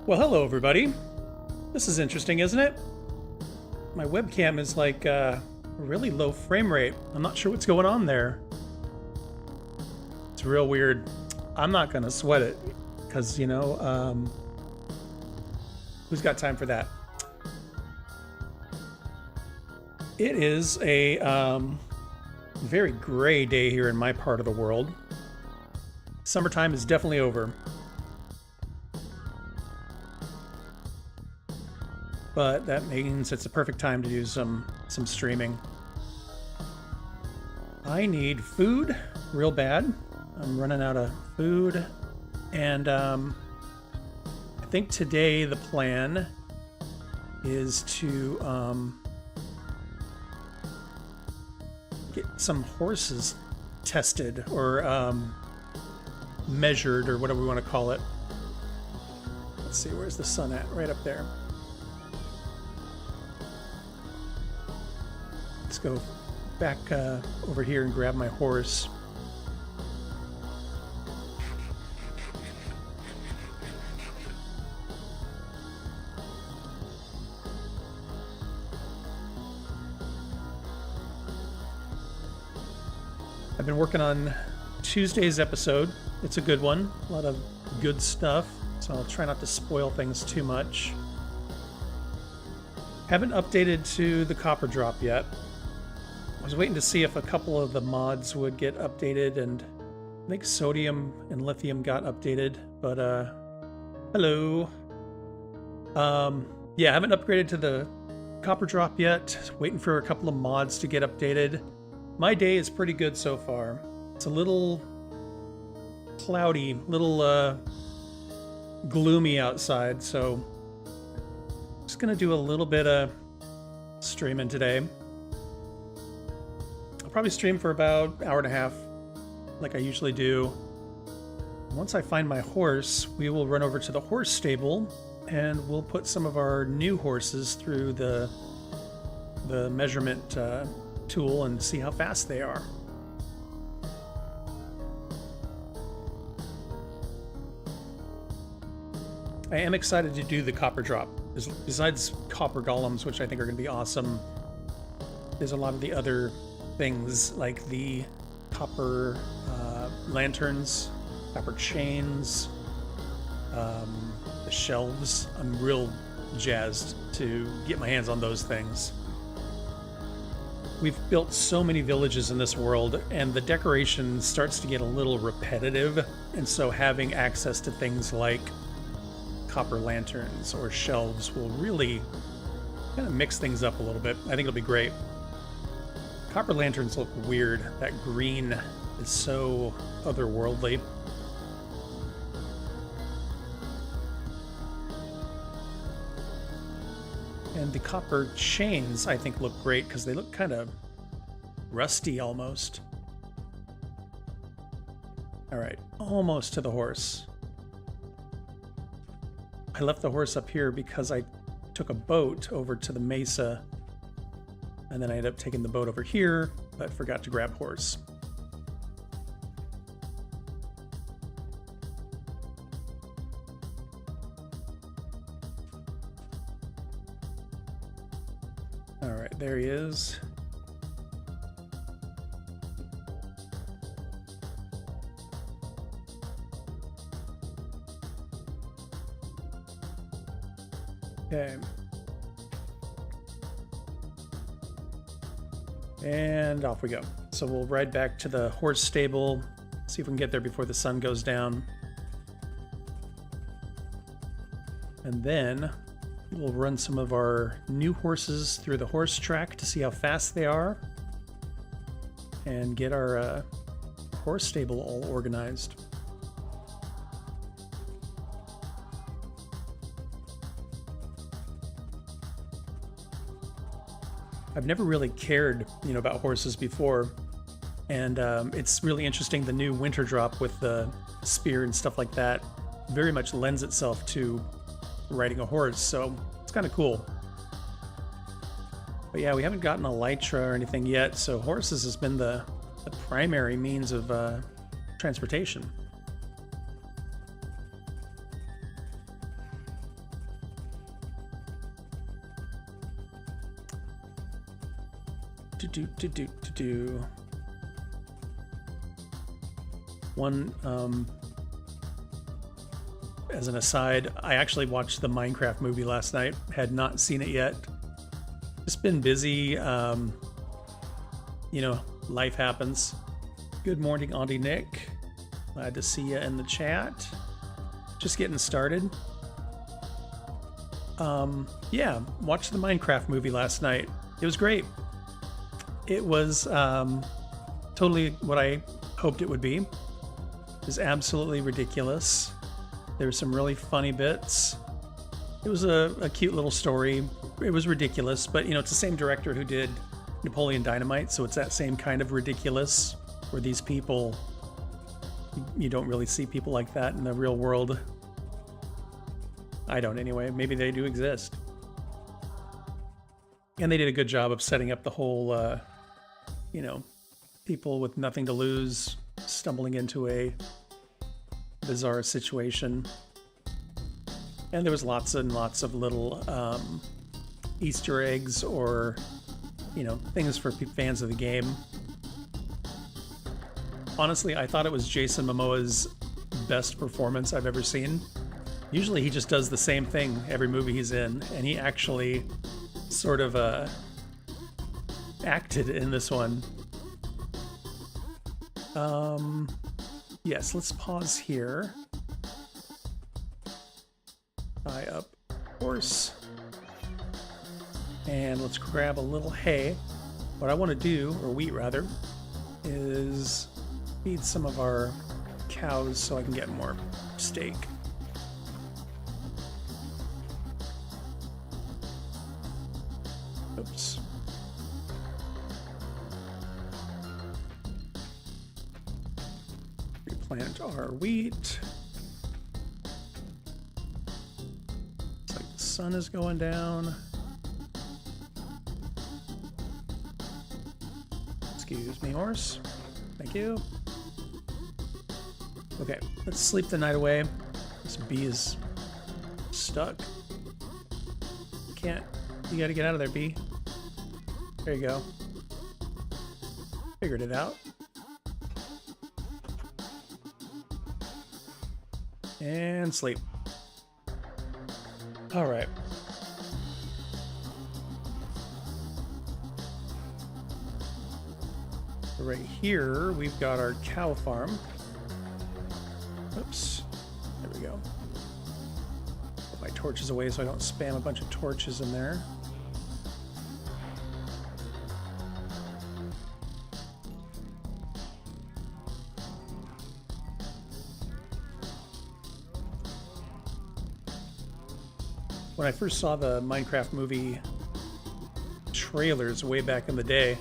Well, hello everybody. This is interesting, isn't it? My webcam is like a really low frame rate. I'm not sure what's going on there. It's real weird. I'm not gonna sweat it because, who's got time for that? It is a very gray day here in my part of the world. Summertime is definitely over. But that means it's a perfect time to do some streaming. I need food real bad. I'm running out of food. And I think today the plan is to get some horses tested or measured or whatever we want to call it. Let's see, where's the sun at? Right up there. Let's go back over here and grab my horse. I've been working on Tuesday's episode. It's a good one. A lot of good stuff, so I'll try not to spoil things too much. Haven't updated to the copper drop yet. I was waiting to see if a couple of the mods would get updated, and I think sodium and lithium got updated, but hello. Yeah, I haven't upgraded to the copper drop yet. Waiting for a couple of mods to get updated. My day is pretty good so far. It's a little cloudy, little gloomy outside, so I'm just gonna do a little bit of streaming today. Probably stream for about an hour and a half, like I usually do. Once I find my horse, we will run over to the horse stable and we'll put some of our new horses through the measurement tool and see how fast they are. I am excited to do the copper drop. Besides copper golems, which I think are going to be awesome, there's a lot of the other things like the copper lanterns, copper chains, the shelves. I'm real jazzed to get my hands on those things. We've built so many villages in this world, and the decoration starts to get a little repetitive, and so having access to things like copper lanterns or shelves will really kind of mix things up a little bit. I think it'll be great. Copper lanterns look weird. That green is so otherworldly. And the copper chains, I think, look great because they look kind of rusty almost. All right, almost to the horse. I left the horse up here because I took a boat over to the mesa. And then I ended up taking the boat over here, but forgot to grab horse. All right, there he is. Okay. And off we go. So we'll ride back to the horse stable, see if we can get there before the sun goes down. And then we'll run some of our new horses through the horse track to see how fast they are and get our horse stable all organized. I've never really cared, about horses before, and it's really interesting. The new winter drop with the spear and stuff like that very much lends itself to riding a horse, so it's kind of cool. But yeah, we haven't gotten a Elytra or anything yet, so horses has been the primary means of transportation. One, as an aside, I actually watched the Minecraft movie last night. Had not seen it yet. Just been busy. You know, life happens. Good morning, Auntie Nick. Glad to see you in the chat. Just getting started. Yeah, watched the Minecraft movie last night. It was great. It was totally what I hoped it would be. It was absolutely ridiculous. There were some really funny bits. It was a cute little story. It was ridiculous, but you know, it's the same director who did Napoleon Dynamite, so it's that same kind of ridiculous where these people, you don't really see people like that in the real world. I don't anyway. Maybe they do exist. And they did a good job of setting up the whole, you know, people with nothing to lose stumbling into a bizarre situation. And there was lots and lots of little Easter eggs or, you know, things for fans of the game. Honestly, I thought it was Jason Momoa's best performance I've ever seen. Usually he just does the same thing every movie he's in, and he actually sort of acted in this one. Yes, let's pause here. Tie up horse. And let's grab a little hay. What I want to do, or wheat rather, is feed some of our cows so I can get more steak. Oops. Replant our wheat. It's like the sun is going down. Excuse me, horse. Thank you. Okay, let's sleep the night away. This bee is stuck. Can't. You gotta get out of there, bee. There you go. Figured it out. And sleep. All right. Right here, we've got our cow farm. Oops. There we go. Put my torches away so I don't spam a bunch of torches in there. When I first saw the Minecraft movie trailers way back in the day,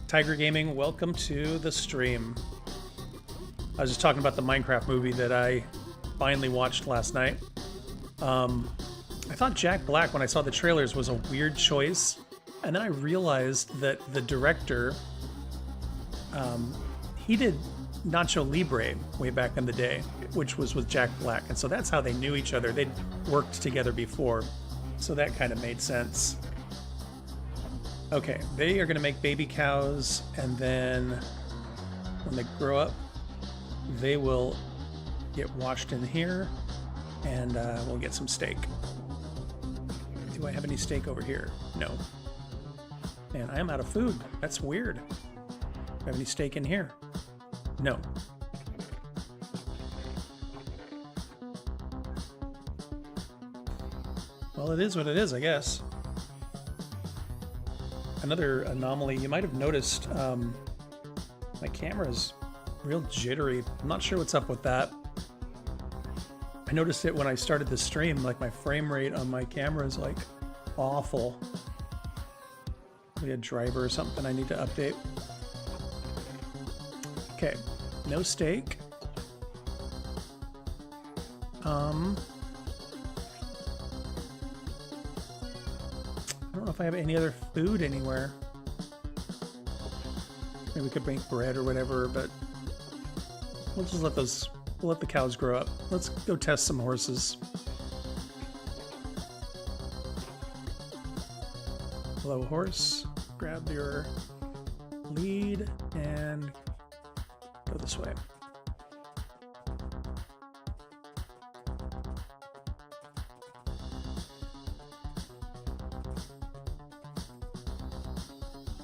Tiger Gaming, welcome to the stream. I was just talking about the Minecraft movie that I finally watched last night. I thought Jack Black, when I saw the trailers, was a weird choice. And then I realized that the director, he did Nacho Libre way back in the day, which was with Jack Black. And so that's how they knew each other. They'd worked together before. So that kind of made sense. Okay, they are going to make baby cows, and then when they grow up, they will get washed in here, and we'll get some steak. Do I have any steak over here? No. Man, I am out of food. That's weird. Do I have any steak in here? No. Well, it is what it is, I guess. Another anomaly, you might have noticed my camera's real jittery. I'm not sure what's up with that. I noticed it when I started the stream, like my frame rate on my camera is like awful. Maybe a driver or something I need to update. Okay, no steak. I don't know if I have any other food anywhere. Maybe we could make bread or whatever, but we'll just let those, we'll let the cows grow up. Let's go test some horses. Hello, horse. Grab your lead and go this way.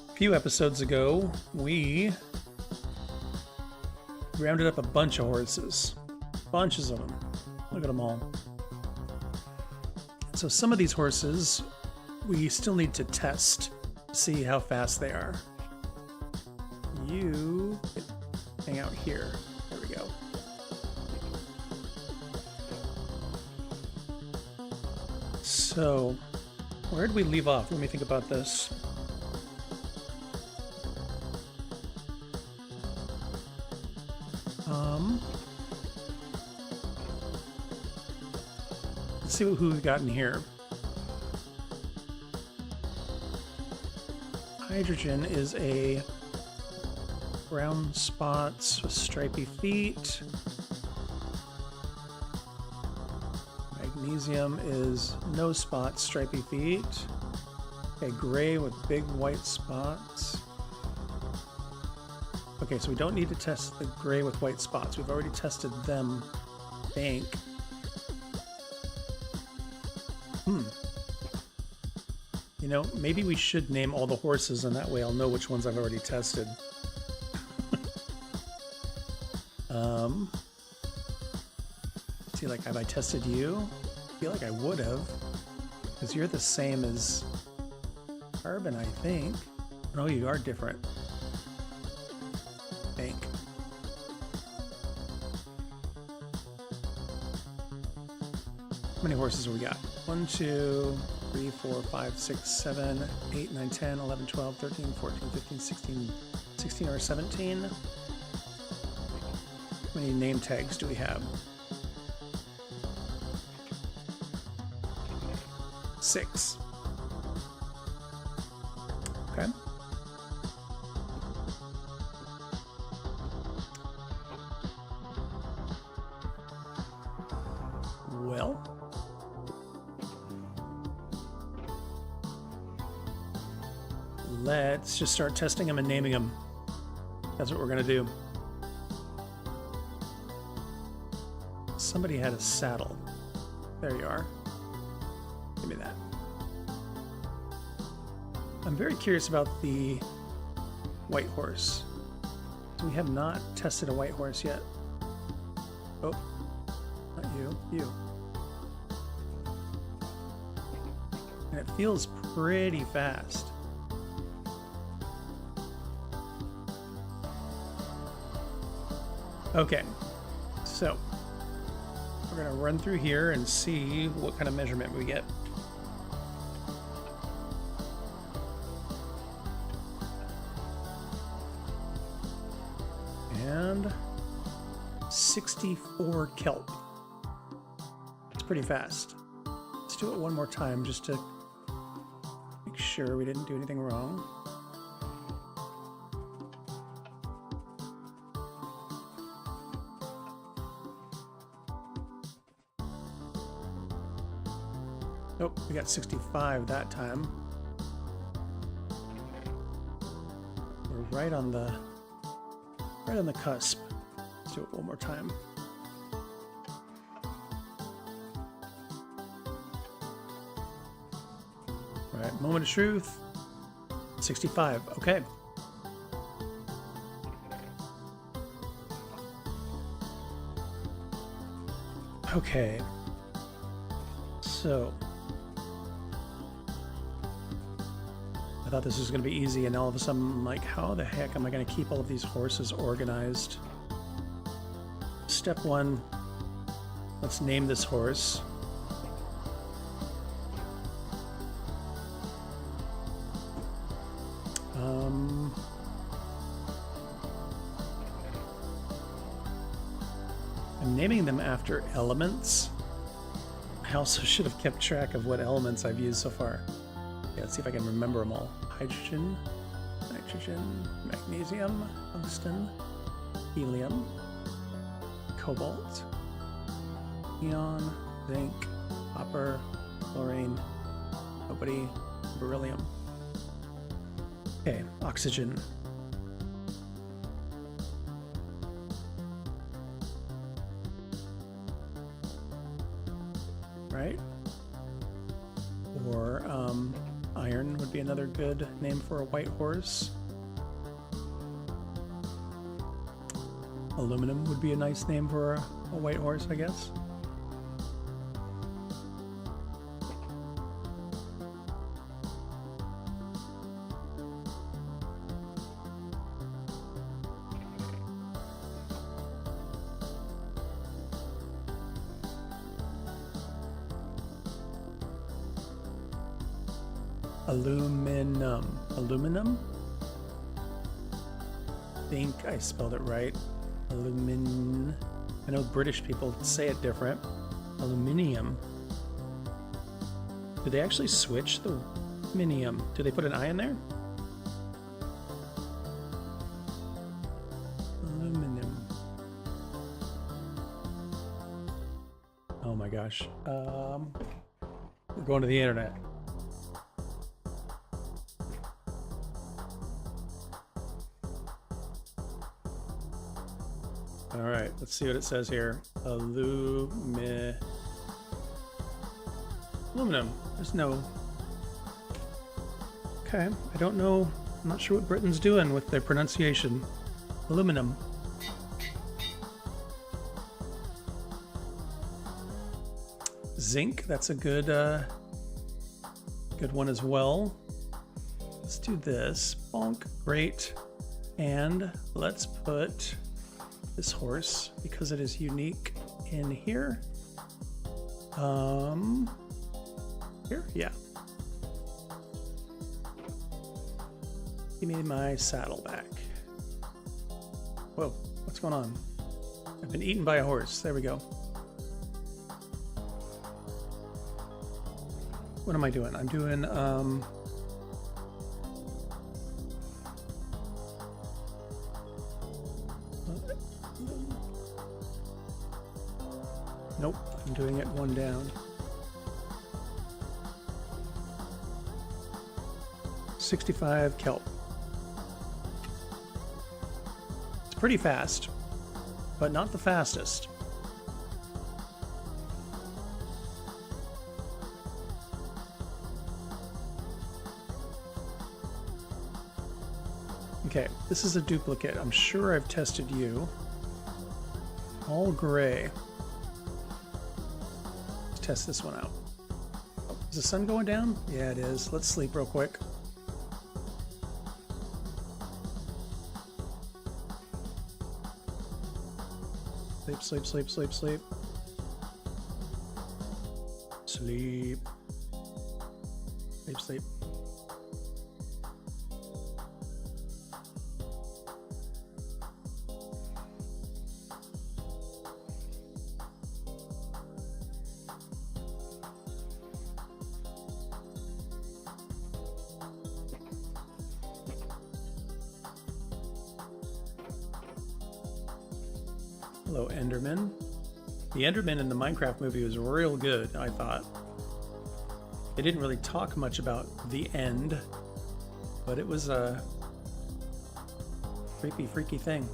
A few episodes ago, we rounded up a bunch of horses. Bunches of them. Look at them all. So some of these horses we still need to test to see how fast they are. You hang out here. There we go. So, where did we leave off? Let me think about this. Let's see who we've got in here. Hydrogen is a brown spots with stripy feet. Magnesium is no spots, stripy feet. Okay, gray with big white spots. Okay, so we don't need to test the gray with white spots. We've already tested them, I think. You know, maybe we should name all the horses, and that way I'll know which ones I've already tested. See, like, have I tested you? I feel like I would have, because you're the same as Carbon, I think. No, you are different. I think. How many horses have we got? 1, 2, 3, 4, 5, 6, 7, 8, 9, 10, 11, 12, 13, 14, 15, 16 or 17. How many name tags do we have? 6. Okay. Well, let's just start testing them and naming them. That's what we're gonna do. Somebody had a saddle. There you are. Give me that. I'm very curious about the white horse. We have not tested a white horse yet. Oh, not you, you. And it feels pretty fast. Okay, so we're gonna run through here and see what kind of measurement we get. And 64 kelp. It's pretty fast. Let's do it one more time just to make sure we didn't do anything wrong. Nope, we got 65 that time. We're right on the cusp. Let's do it one more time. All right, moment of truth. 65. Okay. Okay. So I thought this was going to be easy, and all of a sudden I'm like, how the heck am I going to keep all of these horses organized? Step 1, let's name this horse. I'm naming them after elements. I also should have kept track of what elements I've used so far. Yeah, let's see if I can remember them all. Hydrogen, nitrogen, magnesium, tungsten, helium, cobalt, neon, zinc, copper, chlorine, nobody, beryllium. Okay, oxygen. right? Or iron would be another good name for a white horse. Aluminum would be a nice name for a white horse, I guess. Aluminum. Aluminum? I think I spelled it right. Alumin. I know British people say it different. Aluminium. Did they actually switch the minium? Did they put an I in there? Aluminum. Oh my gosh. We're going to the internet. All right, let's see what it says here. Aluminum. There's no... Okay, I don't know. I'm not sure what Britain's doing with their pronunciation. Aluminum. Zinc, that's a good good one as well. Let's do this. Bonk, great. And let's put this horse, because it is unique, in here. Here? Yeah. Give me my saddle back. Whoa, what's going on? I've been eaten by a horse. There we go. What am I doing? I'm doing, nope, I'm doing it one down. 65 kelp. It's pretty fast, but not the fastest. Okay, this is a duplicate. I'm sure I've tested you. All gray. Let's test this one out. Oh, is the sun going down? Yeah, it is. Let's sleep real quick. Sleep, sleep, sleep, sleep, sleep. Sleep. Sleep, sleep. Hello, Enderman. The Enderman in the Minecraft movie was real good, I thought. They didn't really talk much about the end, but it was a creepy, freaky thing.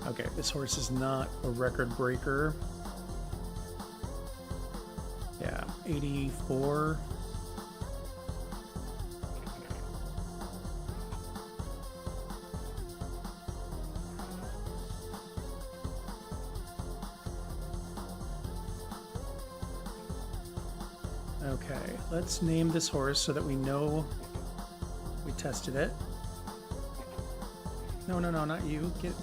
Okay, this horse is not a record breaker. Yeah, 84. Okay, let's name this horse so that we know we tested it. No, no, no, not you. Get.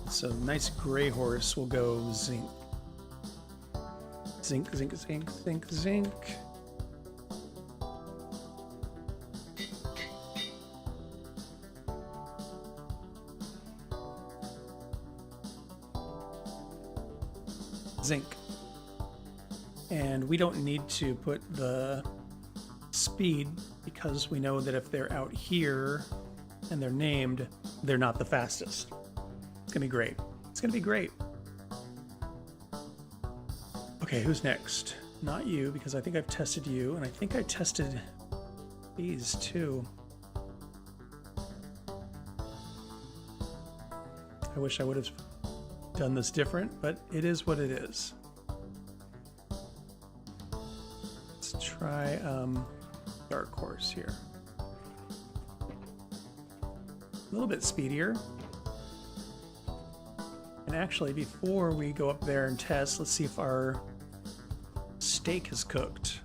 So nice gray horse will go zinc. Zinc, zinc, zinc, zinc, zinc. Zinc. And we don't need to put the speed because we know that if they're out here and they're named, they're not the fastest. It's gonna be great. It's gonna be great. Okay, who's next? Not you, because I think I've tested you, and I think I tested these too. I wish I would have done this different, but it is what it is. Let's try Dark Horse here. A little bit speedier. And actually, before we go up there and test, let's see if our steak is cooked.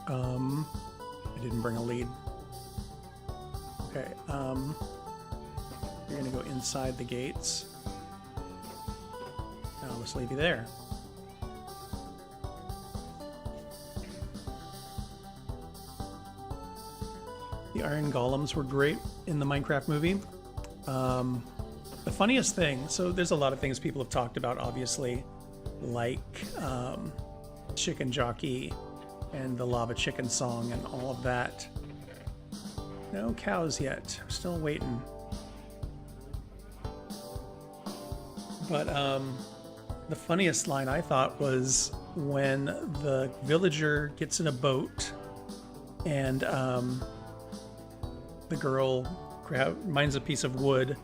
I didn't bring a lead. Okay, you're gonna go inside the gates. I'll just leave you there. The iron golems were great in the Minecraft movie. The funniest thing, so there's a lot of things people have talked about, obviously, like Chicken Jockey and the Lava Chicken song and all of that. No cows yet. I'm still waiting. But the funniest line I thought was when the villager gets in a boat and the girl finds a piece of wood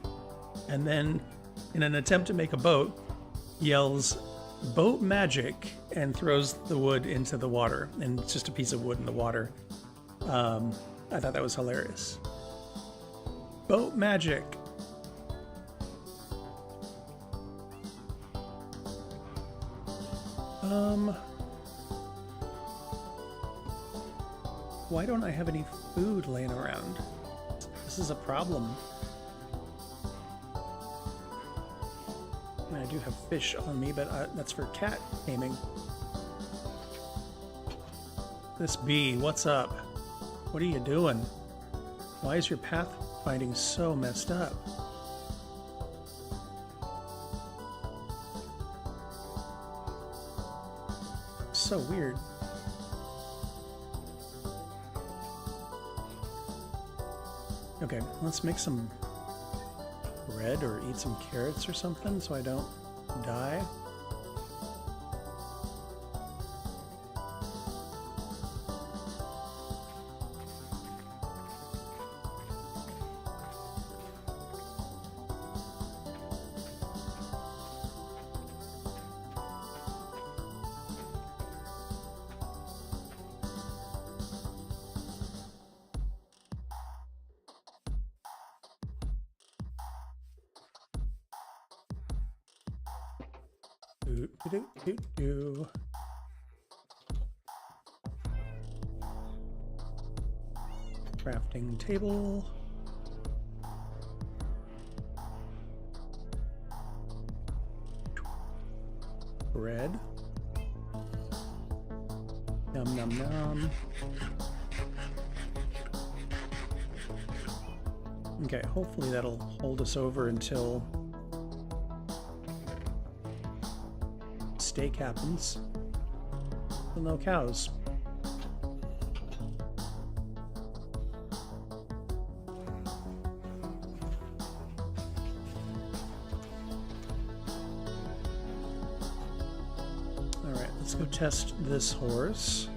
and then, in an attempt to make a boat, yells, "Boat magic," and throws the wood into the water, and it's just a piece of wood in the water. I thought that was hilarious. Boat magic. Why don't I have any food laying around? This is a problem. And I do have fish on me, but that's for cat taming. This bee, what's up? What are you doing? Why is your pathfinding so messed up? So weird. Okay, let's make some bread or eat some carrots or something so I don't die. Crafting table. Bread. Yum yum yum. Okay, hopefully that'll hold us over until steak happens. Well, no cows. All right, let's go test this horse.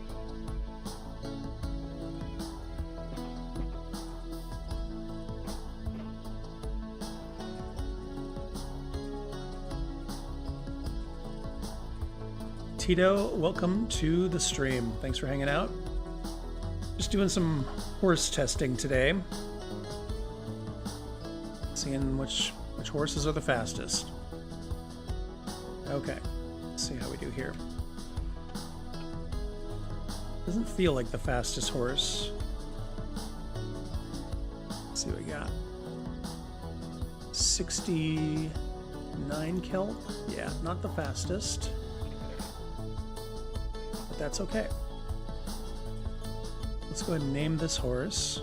Tito, welcome to the stream. Thanks for hanging out. Just doing some horse testing today. Seeing which horses are the fastest. Okay, let's see how we do here. Doesn't feel like the fastest horse. Let's see what we got. 69 kelp. Yeah, not the fastest. That's okay. Let's go ahead and name this horse.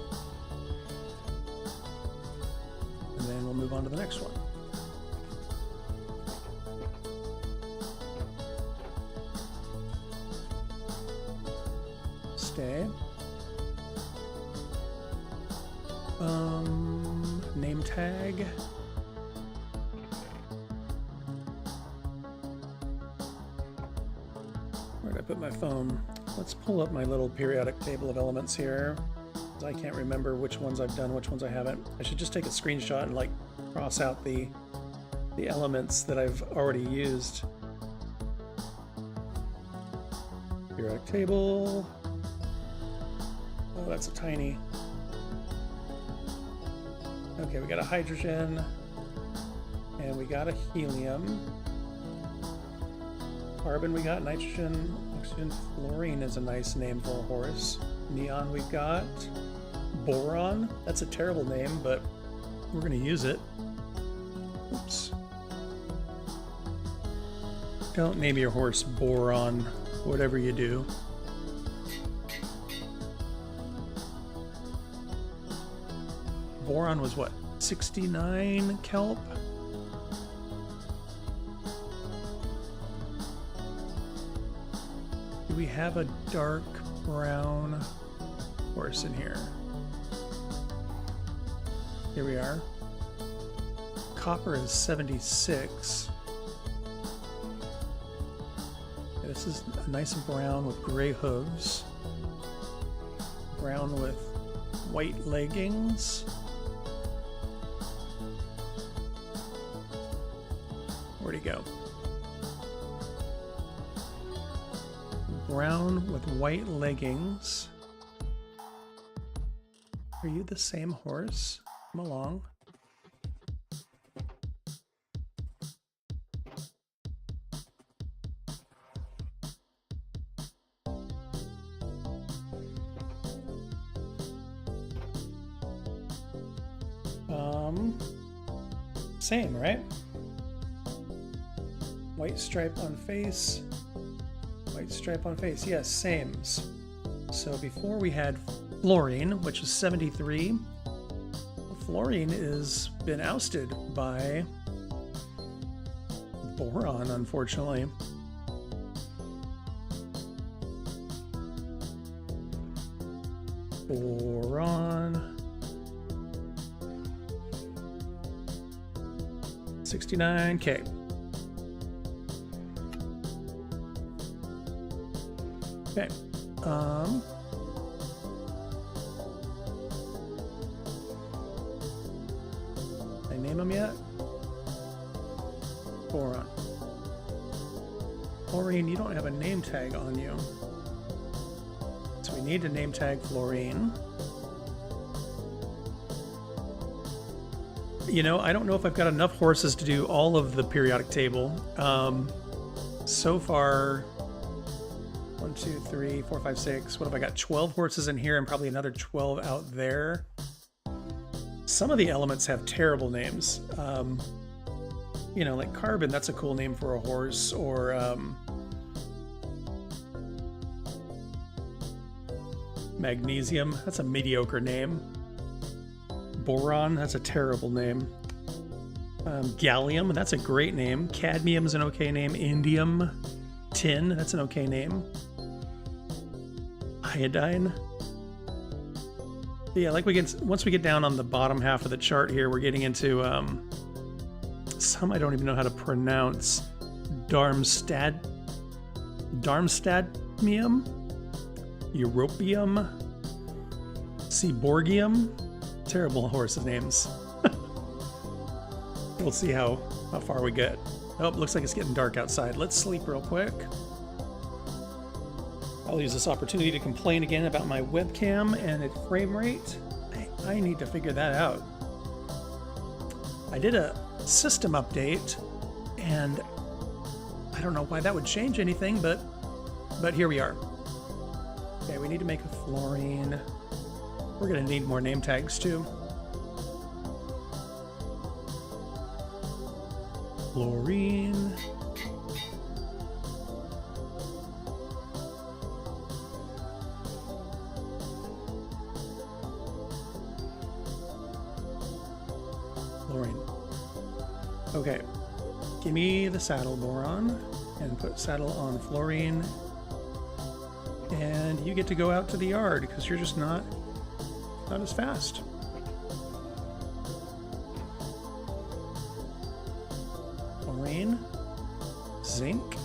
And then we'll move on to the next one. Stay. Name tag. Where'd I put my phone? Let's pull up my little periodic table of elements here. I can't remember which ones I've done, which ones I haven't. I should just take a screenshot and like cross out the elements that I've already used. Periodic table. Oh, that's a tiny. Okay, we got a hydrogen, and we got a helium. Carbon, we got nitrogen, oxygen, fluorine is a nice name for a horse. Neon, we've got. Boron, that's a terrible name, but we're going to use it. Oops. Don't name your horse Boron, whatever you do. Boron was what, 69 kelp? Do we have a dark brown horse in here? Here we are. Copper is 76. This is a nice brown with gray hooves. Brown with white leggings. Where'd he go? Brown with white leggings. Are you the same horse? Come along. Same, right? White stripe on face. White stripe on face. Yes, sames. So before we had fluorine, which is 73. Fluorine has been ousted by boron, unfortunately. Boron. 69K. Okay. Did I name them yet? Boron. Fluorine, you don't have a name tag on you. So we need to name tag fluorine. You know, I don't know if I've got enough horses to do all of the periodic table. So far, 1, 2, 3, 4, 5, 6. What have I got? 12 horses in here and probably another 12 out there. Some of the elements have terrible names. You know, like carbon, that's a cool name for a horse, or magnesium, that's a mediocre name. Boron, that's a terrible name. Gallium, that's a great name. Cadmium's an okay name. Indium, tin, that's an okay name. Iodine. Yeah, like once we get down on the bottom half of the chart here, we're getting into some I don't even know how to pronounce. Darmstadtium, Europium, Seaborgium. Terrible horse names. We'll see how far we get. Oh, looks like it's getting dark outside. Let's sleep real quick. I'll use this opportunity to complain again about my webcam and its frame rate. I need to figure that out. I did a system update, and I don't know why that would change anything, but here we are. Okay, we need to make a fluorine. We're going to need more name tags too. Fluorine. Fluorine. Okay. Give me the saddle boron and put saddle on fluorine. And you get to go out to the yard because you're just not as fast. green. Zinc.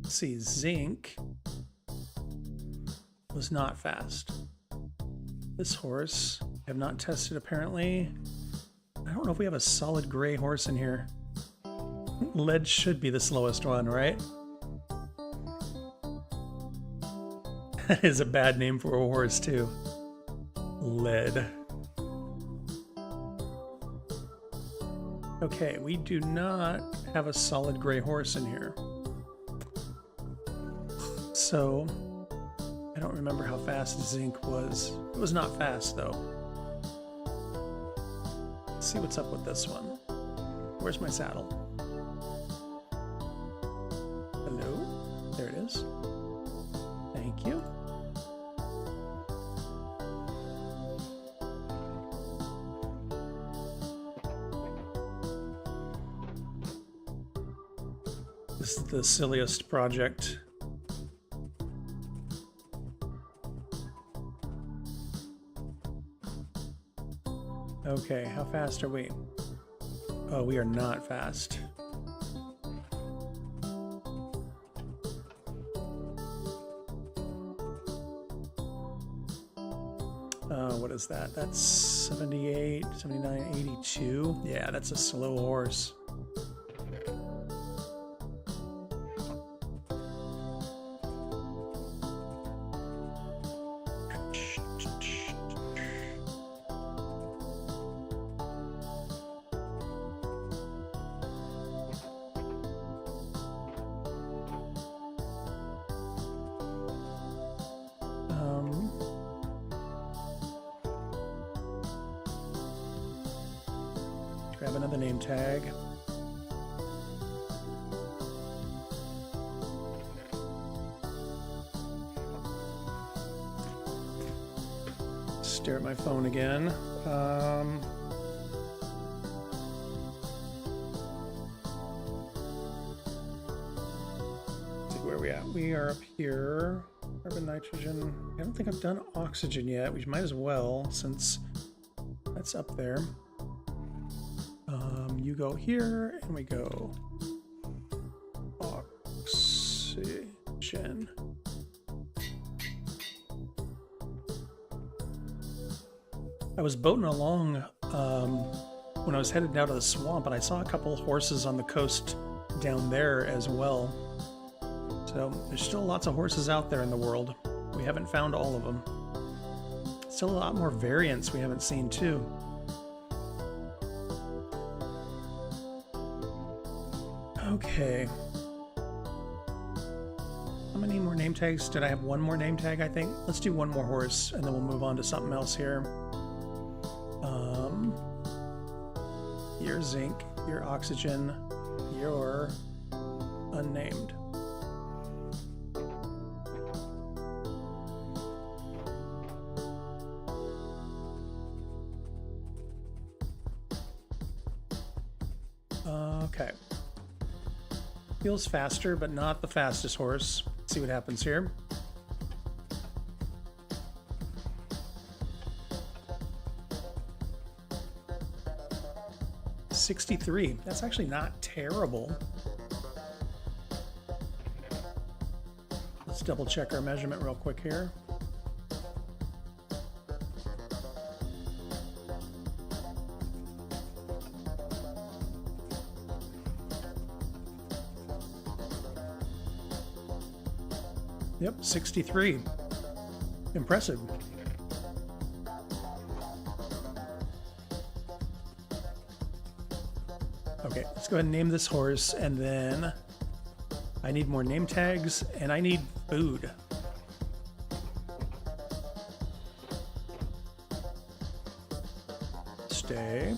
Let's see, zinc was not fast. This horse, I have not tested apparently. I don't know if we have a solid gray horse in here. Lead should be the slowest one, right? That is a bad name for a horse too. Lead. Okay, we do not have a solid gray horse in here. So, I don't remember how fast zinc was. It was not fast though. Let's see what's up with this one. Where's my saddle? Hello? There it is. Thank you. This is the silliest project. Okay, how fast are we? Oh, we are not fast. What is that? That's 78, 79, 82. Yeah, that's a slow horse. Grab another name tag. Stare at my phone again. Let's see where we at. We are up here. Carbon, nitrogen. I don't think I've done oxygen yet. We might as well, since that's up there. You go here, and we go oxygen. I was boating along when I was headed down to the swamp, and I saw a couple horses on the coast down there as well. So there's still lots of horses out there in the world. We haven't found all of them. Still a lot more variants we haven't seen too. Okay. How many more name tags? Did I have one more name tag, I think? Let's do one more horse, and then we'll move on to something else here. You're zinc, you're oxygen, you're unnamed. Okay. Feels faster, but not the fastest horse. Let's see what happens here. $63. That's actually not terrible. Let's double check our measurement real quick here. Yep, 63. Impressive. Okay, let's go ahead and name this horse, and then I need more name tags, and I need food. Stay.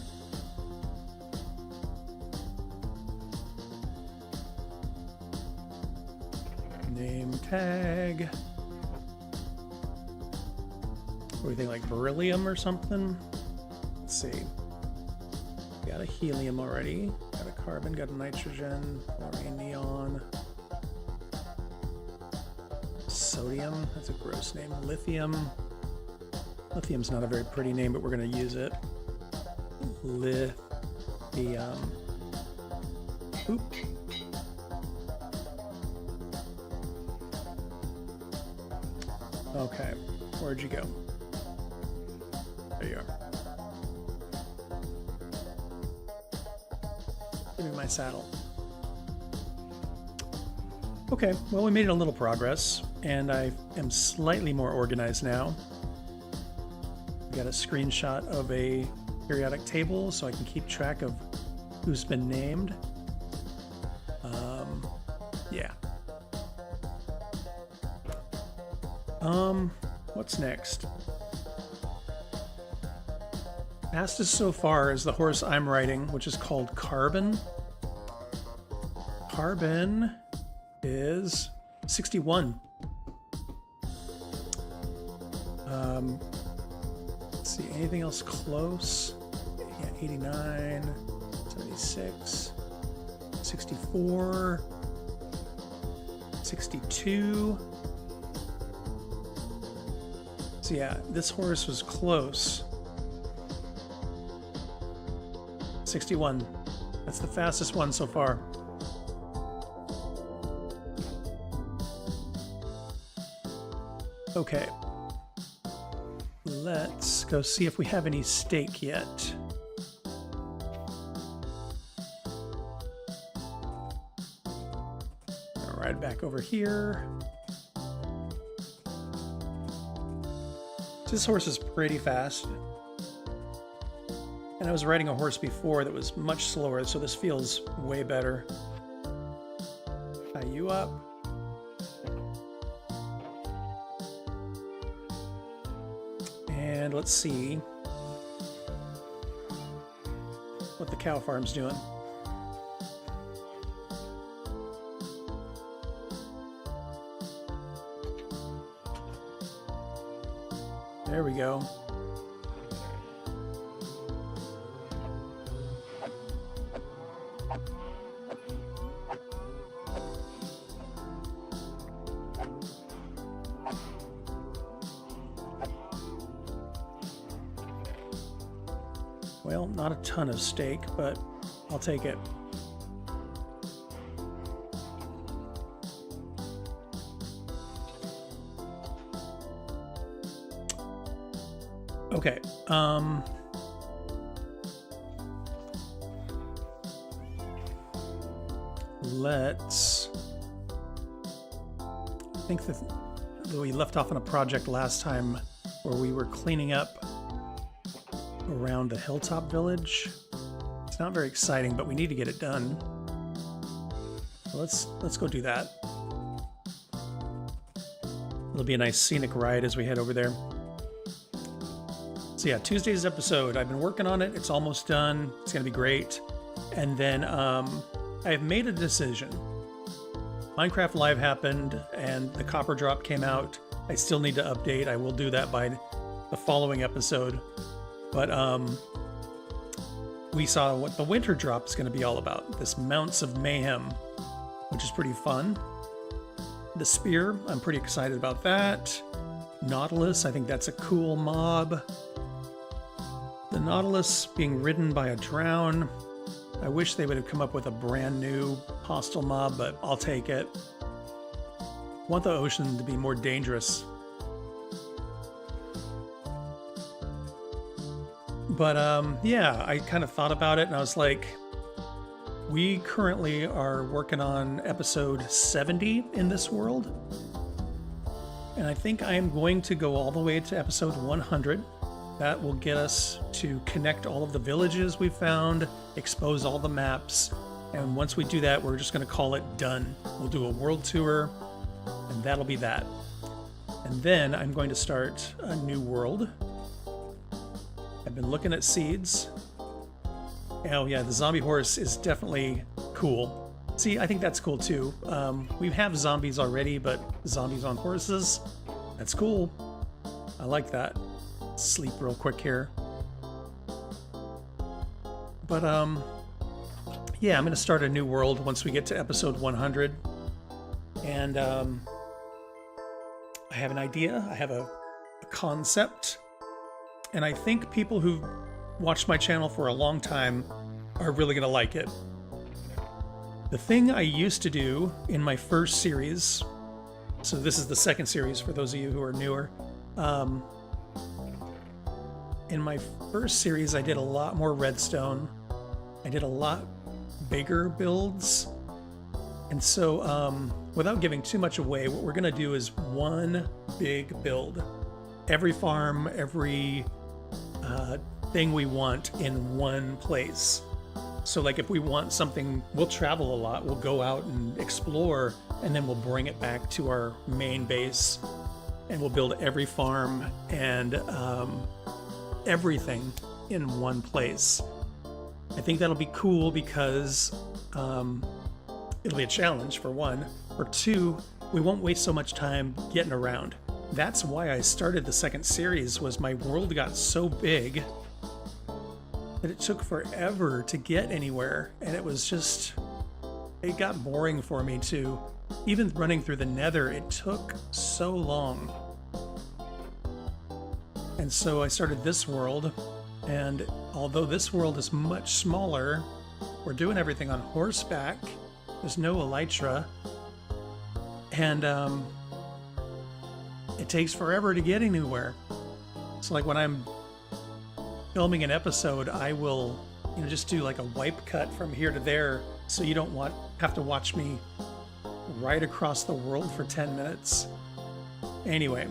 Name tag. What do you think, like beryllium or something? Let's see. Got a helium already. Got a carbon, got a nitrogen, chlorine, neon. Sodium, that's a gross name. Lithium. Lithium's not a very pretty name, but we're going to use it. The, oop. Okay, where'd you go? There you are. Give me my saddle. Okay, well, we made a little progress, and I am slightly more organized now. Got a screenshot of a periodic table so I can keep track of who's been named. Yeah. What's next? Fastest so far is the horse I'm riding, which is called Carbon. Carbon is 61. Let's see, anything else close? Yeah, 89, 76, 64, 62. So yeah, this horse was close. 61. That's the fastest one so far. Okay. Let's go see if we have any steak yet. I'll ride back over here. This horse is pretty fast. And I was riding a horse before that was much slower, so this feels way better. Tie you up. And let's see what the cow farm's doing. There we go. Well, not a ton of steak, but I'll take it. Okay, let's... I think that we left off on a project last time where we were cleaning up around the hilltop village. It's not very exciting, but we need to get it done. So let's go do that. It'll be a nice scenic ride as we head over there. So yeah, Tuesday's episode, I've been working on it. It's almost done. It's gonna be great. And then I've made a decision. Minecraft Live happened and the copper drop came out. I still need to update. I will do that by the following episode. But we saw what the winter drop is going to be all about. This Mounts of Mayhem, which is pretty fun. The Spear, I'm pretty excited about that. Nautilus, I think that's a cool mob. The Nautilus being ridden by a drown. I wish they would have come up with a brand new hostile mob, but I'll take it. Want the ocean to be more dangerous. But yeah, I kind of thought about it and I was like, we currently are working on episode 70 in this world. And I think I am going to go all the way to episode 100. That will get us to connect all of the villages we found, expose all the maps. And once we do that, we're just going to call it done. We'll do a world tour and that'll be that. And then I'm going to start a new world. I've been looking at seeds. Oh yeah, the zombie horse is definitely cool. See, I think that's cool too. We have zombies already, but zombies on horses, that's cool. I like that. Sleep real quick here. But yeah, I'm gonna start a new world once we get to episode 100. And I have an idea, I have a concept. And I think people who've watched my channel for a long time are really going to like it. The thing I used to do in my first series, so this is the second series for those of you who are newer. In my first series, I did a lot more redstone. I did a lot bigger builds. And so without giving too much away, what we're going to do is one big build. Every farm, every thing we want in one place. So like if we want something, we'll travel a lot, we'll go out and explore, and then we'll bring it back to our main base, and we'll build every farm and everything in one place. I think that'll be cool because it'll be a challenge for one. For two, we won't waste so much time getting around. That's why I started the second series, was my world got so big that it took forever to get anywhere, and it was just, it got boring for me too. Even running through the Nether, it took so long. And so I started this world, and although this world is much smaller, we're doing everything on horseback. There's no elytra, and it takes forever to get anywhere. So like when I'm filming an episode, I will, just do like a wipe cut from here to there, so you don't have to watch me right across the world for 10 minutes. Anyway,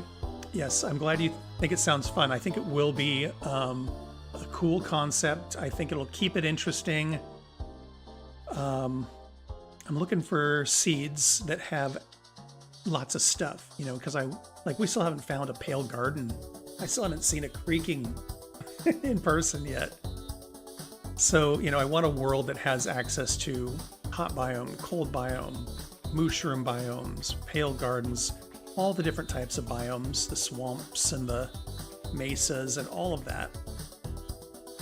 yes, I'm glad you think it sounds fun. I think it will be a cool concept. I think it'll keep it interesting. I'm looking for seeds that have lots of stuff, because we still haven't found a pale garden. I still haven't seen a creaking in person yet. So, I want a world that has access to hot biome, cold biome, mushroom biomes, pale gardens, all the different types of biomes, the swamps and the mesas and all of that.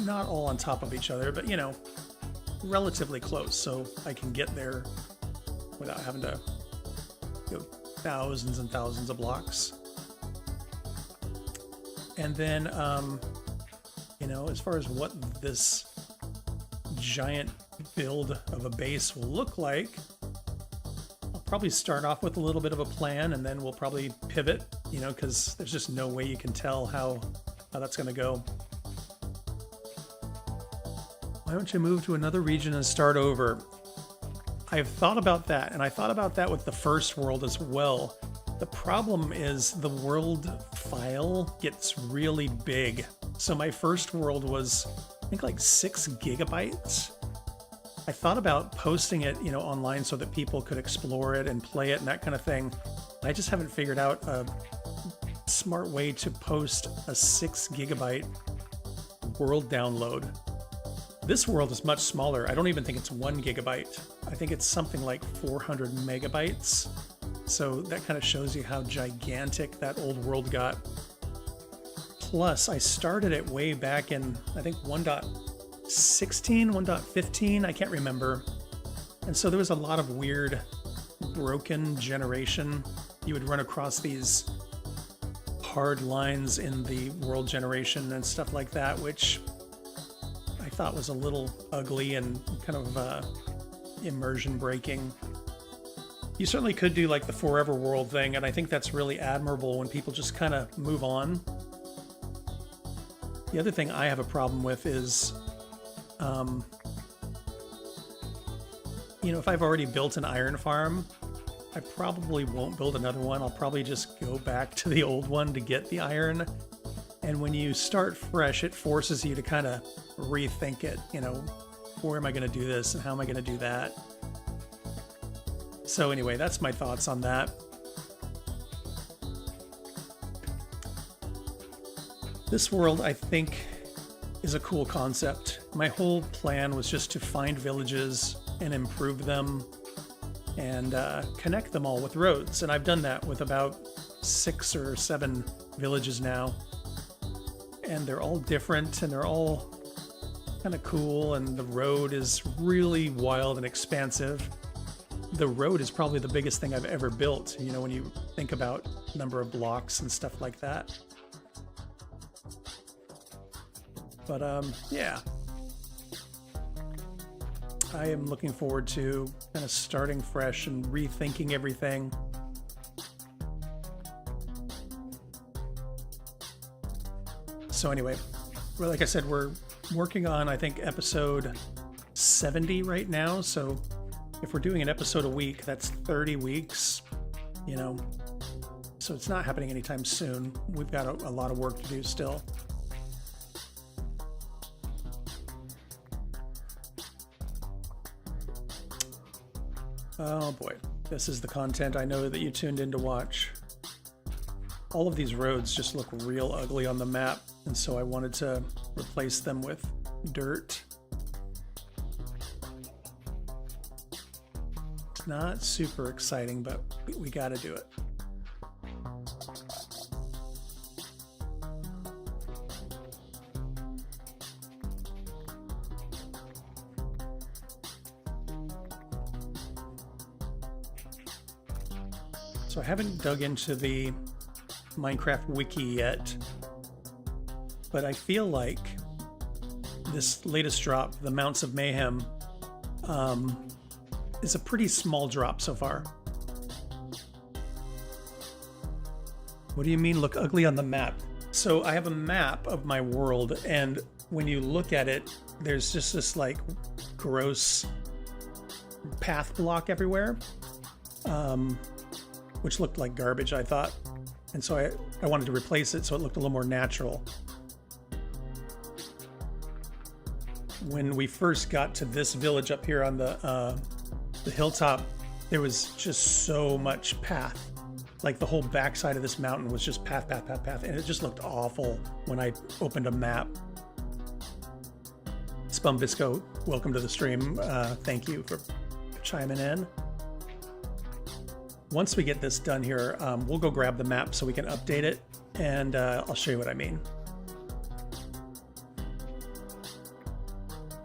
Not all on top of each other, but, relatively close, so I can get there without having to go thousands and thousands of blocks. And then, as far as what this giant build of a base will look like, I'll probably start off with a little bit of a plan, and then we'll probably pivot, because there's just no way you can tell how that's going to go. Why don't you move to another region and start over? I've thought about that, and I thought about that with the first world as well. The problem is the world file gets really big. So my first world was, I think, like 6 gigabytes. I thought about posting it, online so that people could explore it and play it and that kind of thing. I just haven't figured out a smart way to post a 6 gigabyte world download. This world is much smaller. I don't even think it's 1 gigabyte. I think it's something like 400 megabytes. So that kind of shows you how gigantic that old world got. Plus, I started it way back in, I think, 1.16, 1.15, I can't remember. And so there was a lot of weird, broken generation. You would run across these hard lines in the world generation and stuff like that, which I thought was a little ugly and kind of immersion breaking. You certainly could do like the forever world thing, and I think that's really admirable when people just kind of move on. The other thing I have a problem with is, if I've already built an iron farm, I probably won't build another one. I'll probably just go back to the old one to get the iron. And when you start fresh, it forces you to kind of rethink it. Where am I going to do this and how am I going to do that? So anyway, that's my thoughts on that. This world, I think, is a cool concept. My whole plan was just to find villages and improve them and connect them all with roads. And I've done that with about 6 or 7 villages now. And they're all different and they're all kind of cool, and the road is really wild and expansive. The road is probably the biggest thing I've ever built, when you think about number of blocks and stuff like that. But yeah. I am looking forward to kind of starting fresh and rethinking everything. So anyway, well, like I said, we're working on, I think, episode 70 right now. So if we're doing an episode a week, that's 30 weeks, you know. So it's not happening anytime soon. We've got a lot of work to do still. Oh boy, this is the content I know that you tuned in to watch. All of these roads just look real ugly on the map, and so I wanted to replace them with dirt. It's not super exciting, but we gotta do it. So I haven't dug into the Minecraft wiki yet, but I feel like this latest drop, the Mounts of Mayhem, is a pretty small drop so far. What do you mean look ugly on the map? So I have a map of my world, and when you look at it, there's just this like gross path block everywhere. Which looked like garbage, I thought. And so I wanted to replace it so it looked a little more natural. When we first got to this village up here on the hilltop, there was just so much path. Like the whole backside of this mountain was just path, path, path, path. And it just looked awful when I opened a map. Spumbisco, welcome to the stream. Thank you for chiming in. Once we get this done here, we'll go grab the map so we can update it, and I'll show you what I mean.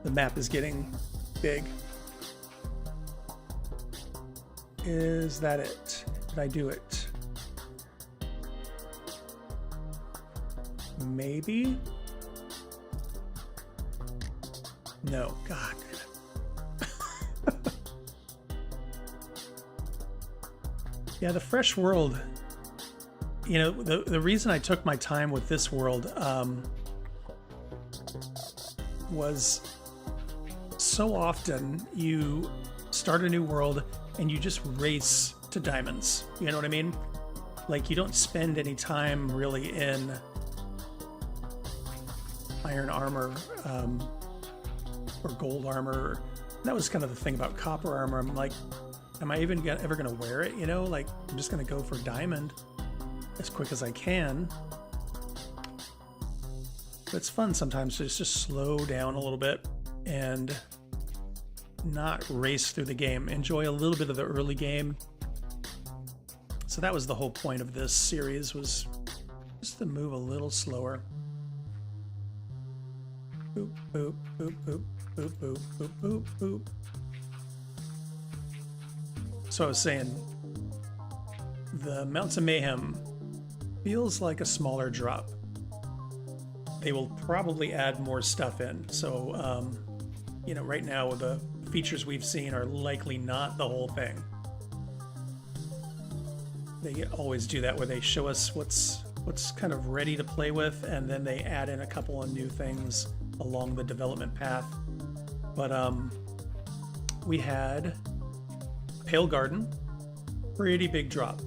The map is getting big. Is that it? Did I do it? Maybe? No, God. Yeah, the fresh world, you know, the reason I took my time with this world was so often you start a new world and you just race to diamonds. You know what I mean? Like, you don't spend any time really in iron armor or gold armor. That was kind of the thing about copper armor. I'm like, am I even ever going to wear it? You know, like, I'm just going to go for diamond as quick as I can. But it's fun sometimes to just slow down a little bit and not race through the game. Enjoy a little bit of the early game. So that was the whole point of this series, was just to move a little slower. Boop, boop, boop, boop, boop, boop, boop, boop, boop. So I was saying, the Mounts of Mayhem feels like a smaller drop. They will probably add more stuff in. So, you know, right now the features we've seen are likely not the whole thing. They always do that, where they show us what's kind of ready to play with, and then they add in a couple of new things along the development path. But we had Pale Garden, pretty big drop.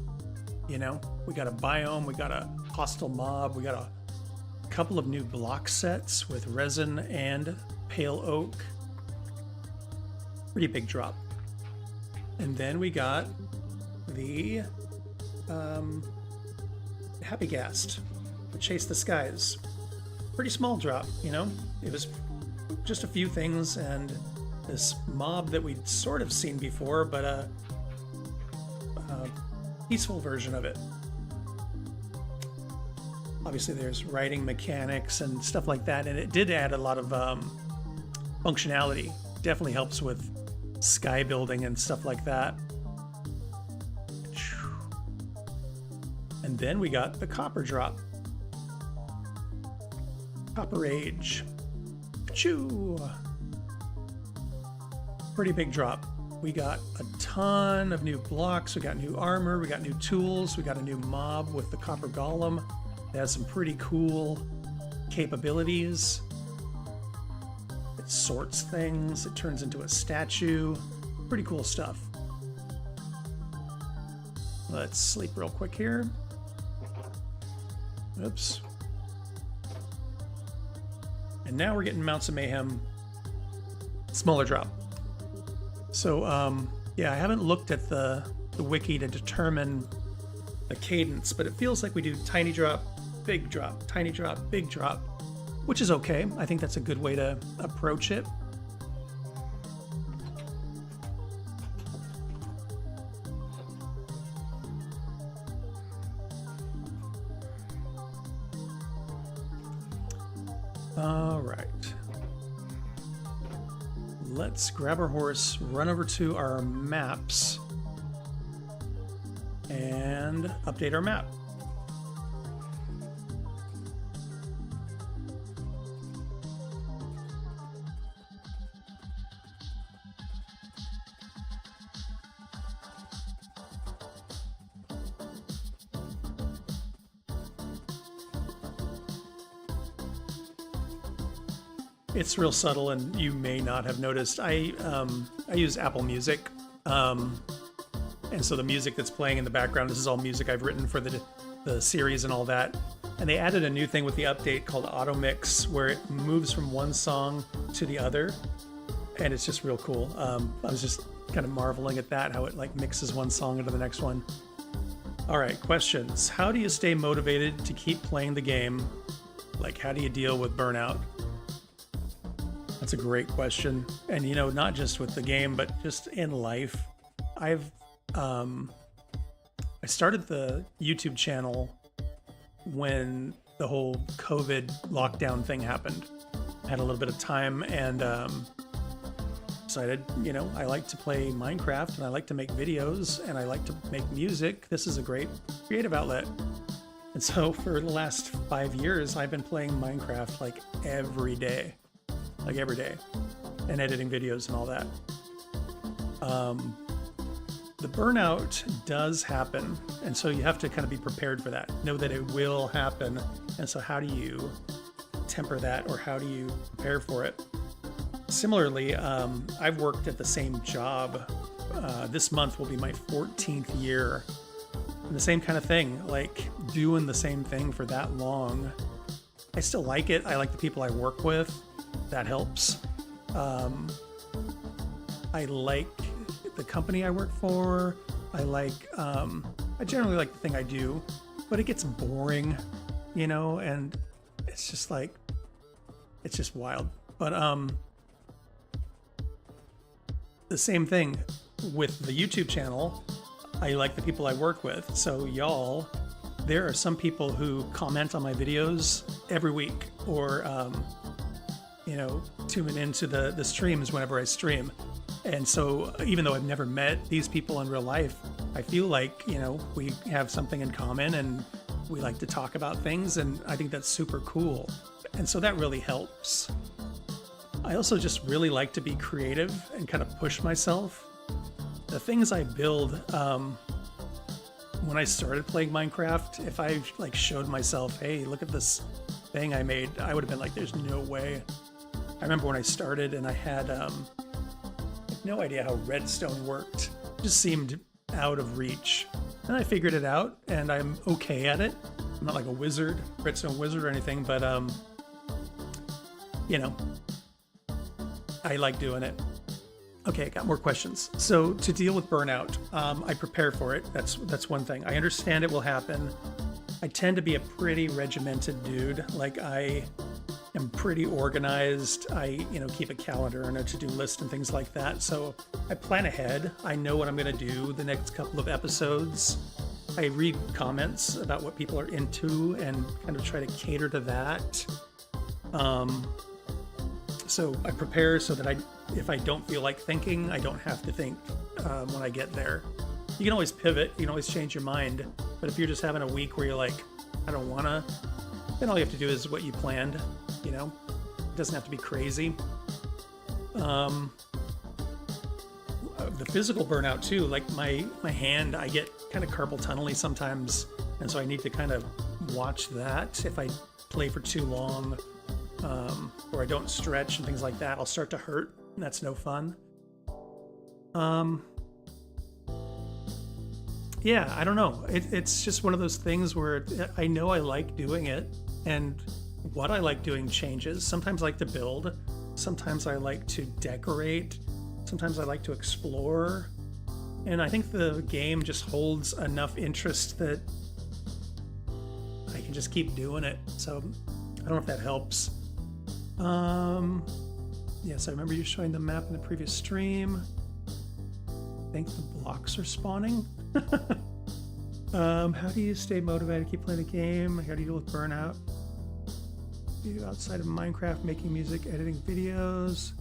You know, we got a biome, we got a hostile mob, we got a couple of new block sets with resin and pale oak. Pretty big drop. And then we got the Happy Ghast, Chase the Skies. Pretty small drop, you know? It was just a few things, and this mob that we'd sort of seen before, but a peaceful version of it. Obviously there's riding mechanics and stuff like that, and it did add a lot of functionality. Definitely helps with sky building and stuff like that. And then we got the copper drop. Copper Age. Choo! pretty big drop. We got a ton of new blocks, we got new armor, we got new tools, we got a new mob with the copper golem. It has some pretty cool capabilities. It sorts things, it turns into a statue. Pretty cool stuff. Let's sleep real quick here. Oops. And now we're getting Mounts of Mayhem, smaller drop. So, yeah, I haven't looked at the wiki to determine the cadence, but it feels like we do tiny drop, big drop, tiny drop, big drop, which is okay. I think that's a good way to approach it. All right. Let's grab our horse, run over to our maps, and update our map. It's real subtle, and you may not have noticed. I use Apple Music, and so the music that's playing in the background, this is all music I've written for the series and all that. And they added a new thing with the update called Auto Mix, where it moves from one song to the other, and it's just real cool. I was just kind of marveling at that, how it like mixes one song into the next one. All right, questions. How do you stay motivated to keep playing the game? Like, how do you deal with burnout? That's a great question. And, you know, not just with the game, but just in life. I started the YouTube channel when the whole COVID lockdown thing happened. I had a little bit of time and decided, you know, I like to play Minecraft and I like to make videos and I like to make music. This is a great creative outlet. And so for the last 5 years, I've been playing Minecraft like every day. Like every day, and editing videos and all that. The burnout does happen, and so you have to kind of be prepared for that. Know that it will happen, and so how do you temper that, or how do you prepare for it? Similarly, I've worked at the same job. This month will be my 14th year. And the same kind of thing, like doing the same thing for that long. I still like it. I like the people I work with. That helps. I like the company I work for. I generally like the thing I do, but it gets boring, you know, and it's just like, it's just wild. But the same thing with the YouTube channel. I like the people I work with. So y'all, there are some people who comment on my videos every week, or you know, tune into the streams whenever I stream. And so even though I've never met these people in real life, I feel like, you know, we have something in common and we like to talk about things, and I think that's super cool. And so that really helps. I also just really like to be creative and kind of push myself. The things I build, when I started playing Minecraft, if I like showed myself, hey, look at this thing I made, I would have been like, there's no way. I remember when I started and I had no idea how redstone worked. It just seemed out of reach. And I figured it out, and I'm okay at it. I'm not like a wizard, redstone wizard or anything, but you know, I like doing it. Okay, I got more questions. So to deal with burnout, I prepare for it. That's one thing. I understand it will happen. I tend to be a pretty regimented dude. Like, I am pretty organized. I, you know, keep a calendar and a to-do list and things like that. So I plan ahead. I know what I'm going to do the next couple of episodes. I read comments about what people are into and kind of try to cater to that. So I prepare so that if I don't feel like thinking, I don't have to think when I get there. You can always pivot. You can always change your mind. But if you're just having a week where you're like, I don't want to, then all you have to do is what you planned, you know? It doesn't have to be crazy. the physical burnout too. Like my hand, I get kind of carpal tunnel-y sometimes, and so I need to kind of watch that. If I play for too long, or I don't stretch and things like that, I'll start to hurt, and that's no fun. Yeah, I don't know. It's just one of those things where I know I like doing it, and what I like doing changes. Sometimes I like to build, sometimes I like to decorate, sometimes I like to explore, and I think the game just holds enough interest that I can just keep doing it. So I don't know if that helps. Yes, I remember you showing the map in the previous stream. I think the blocks are spawning. How do you stay motivated to keep playing the game? How do you deal with burnout? You do outside of Minecraft, making music, editing videos.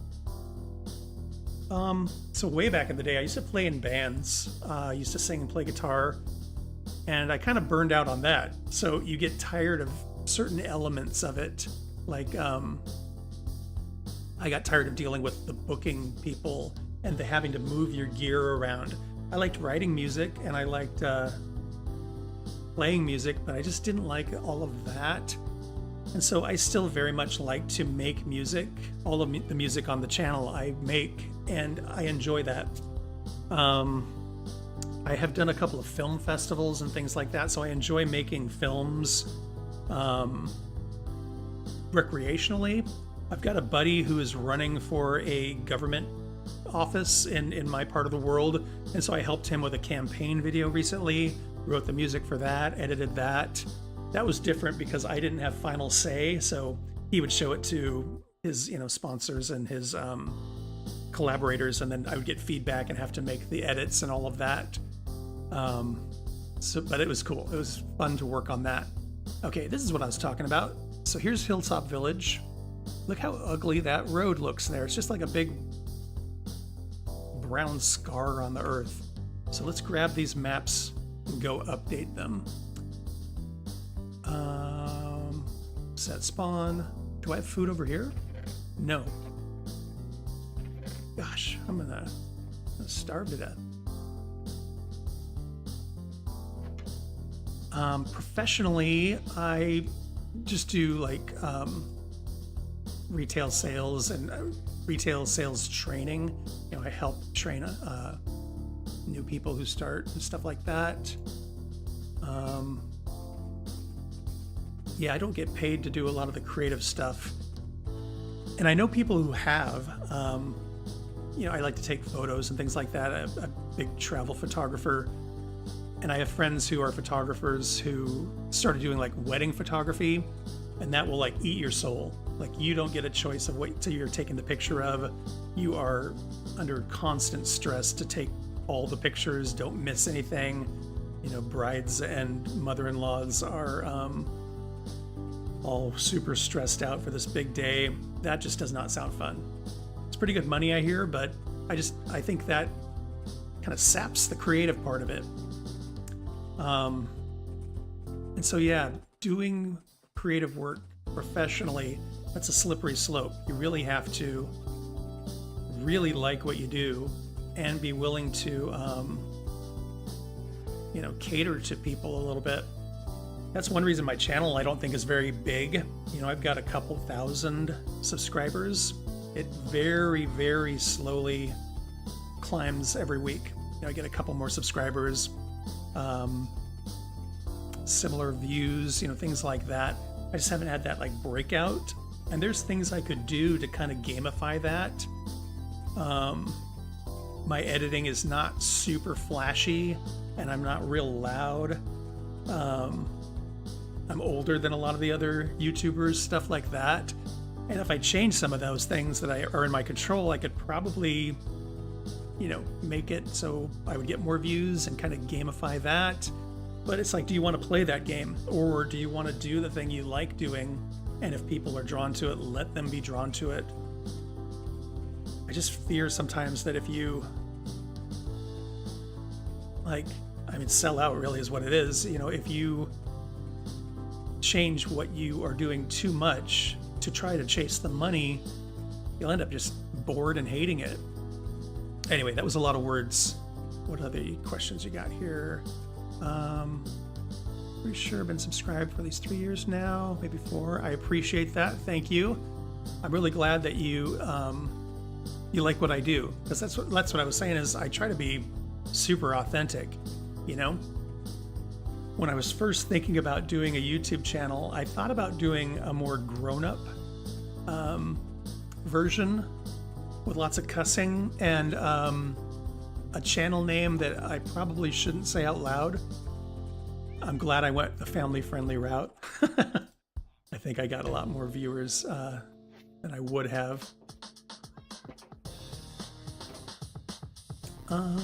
So way back in the day, I used to play in bands. I used to sing and play guitar, and I kind of burned out on that. So you get tired of certain elements of it. Like, I got tired of dealing with the booking people and the having to move your gear around. I liked writing music and I liked playing music, but I just didn't like all of that. And so I still very much like to make music. All of the music on the channel I make, and I enjoy that. I have done a couple of film festivals and things like that, so I enjoy making films recreationally. I've got a buddy who is running for a government office in my part of the world, and so I helped him with a campaign video recently, wrote the music for that, edited that. That was different because I didn't have final say, so he would show it to his sponsors and his collaborators, and then I would get feedback and have to make the edits and all of that. But it was cool. It was fun to work on that. Okay, this is what I was talking about. So here's Hilltop Village. Look how ugly that road looks there. It's just like a big brown scar on the earth. So let's grab these maps and go update them. Set spawn. Do I have food over here? No. Gosh, I'm gonna starve to death. Professionally, I just do like retail sales and retail sales training. I help train new people who start and stuff like that. Yeah, I don't get paid to do a lot of the creative stuff. And I know people who have. I like to take photos and things like that. I'm a big travel photographer. And I have friends who are photographers who started doing like wedding photography, and that will like eat your soul. Like you don't get a choice of what you're taking the picture of. You are under constant stress to take all the pictures, don't miss anything. Brides and mother-in-laws are all super stressed out for this big day. That just does not sound fun. It's pretty good money, I hear, but I think that kind of saps the creative part of it. And so, yeah, doing creative work professionally, that's a slippery slope. You really have to really like what you do and be willing to, cater to people a little bit. That's one reason my channel I don't think is very big. I've got a couple thousand subscribers. It very, very slowly climbs every week. I get a couple more subscribers, similar views, things like that. I just haven't had that like breakout. And there's things I could do to kind of gamify that. My editing is not super flashy, and I'm not real loud. I'm older than a lot of the other YouTubers, stuff like that. And if I change some of those things that are in my control, I could probably, make it so I would get more views and kind of gamify that. But it's like, do you want to play that game? Or do you want to do the thing you like doing? And if people are drawn to it, let them be drawn to it. I just fear sometimes that if you, sell out really is what it is. If you change what you are doing too much to try to chase the money, you'll end up just bored and hating it. Anyway, that was a lot of words. What other questions you got here? Pretty sure I've been subscribed for at least 3 years now, maybe 4. I appreciate that. Thank you. I'm really glad that you like what I do, because that's what I was saying. Is I try to be super authentic, you know. When I was first thinking about doing a YouTube channel, I thought about doing a more grown-up version with lots of cussing and a channel name that I probably shouldn't say out loud. I'm glad I went the family-friendly route. I think I got a lot more viewers than I would have. I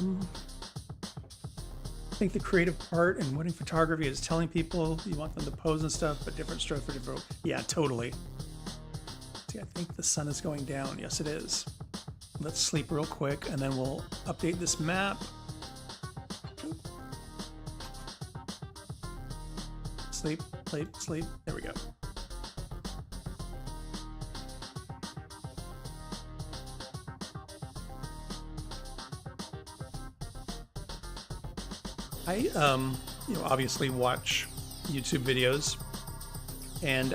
think the creative part in wedding photography is telling people you want them to pose and stuff, but different stroke for different. Yeah, totally. See, I think the sun is going down. Yes, it is. Let's sleep real quick, and then we'll update this map. Sleep, sleep, sleep. There we go. I, obviously watch YouTube videos, and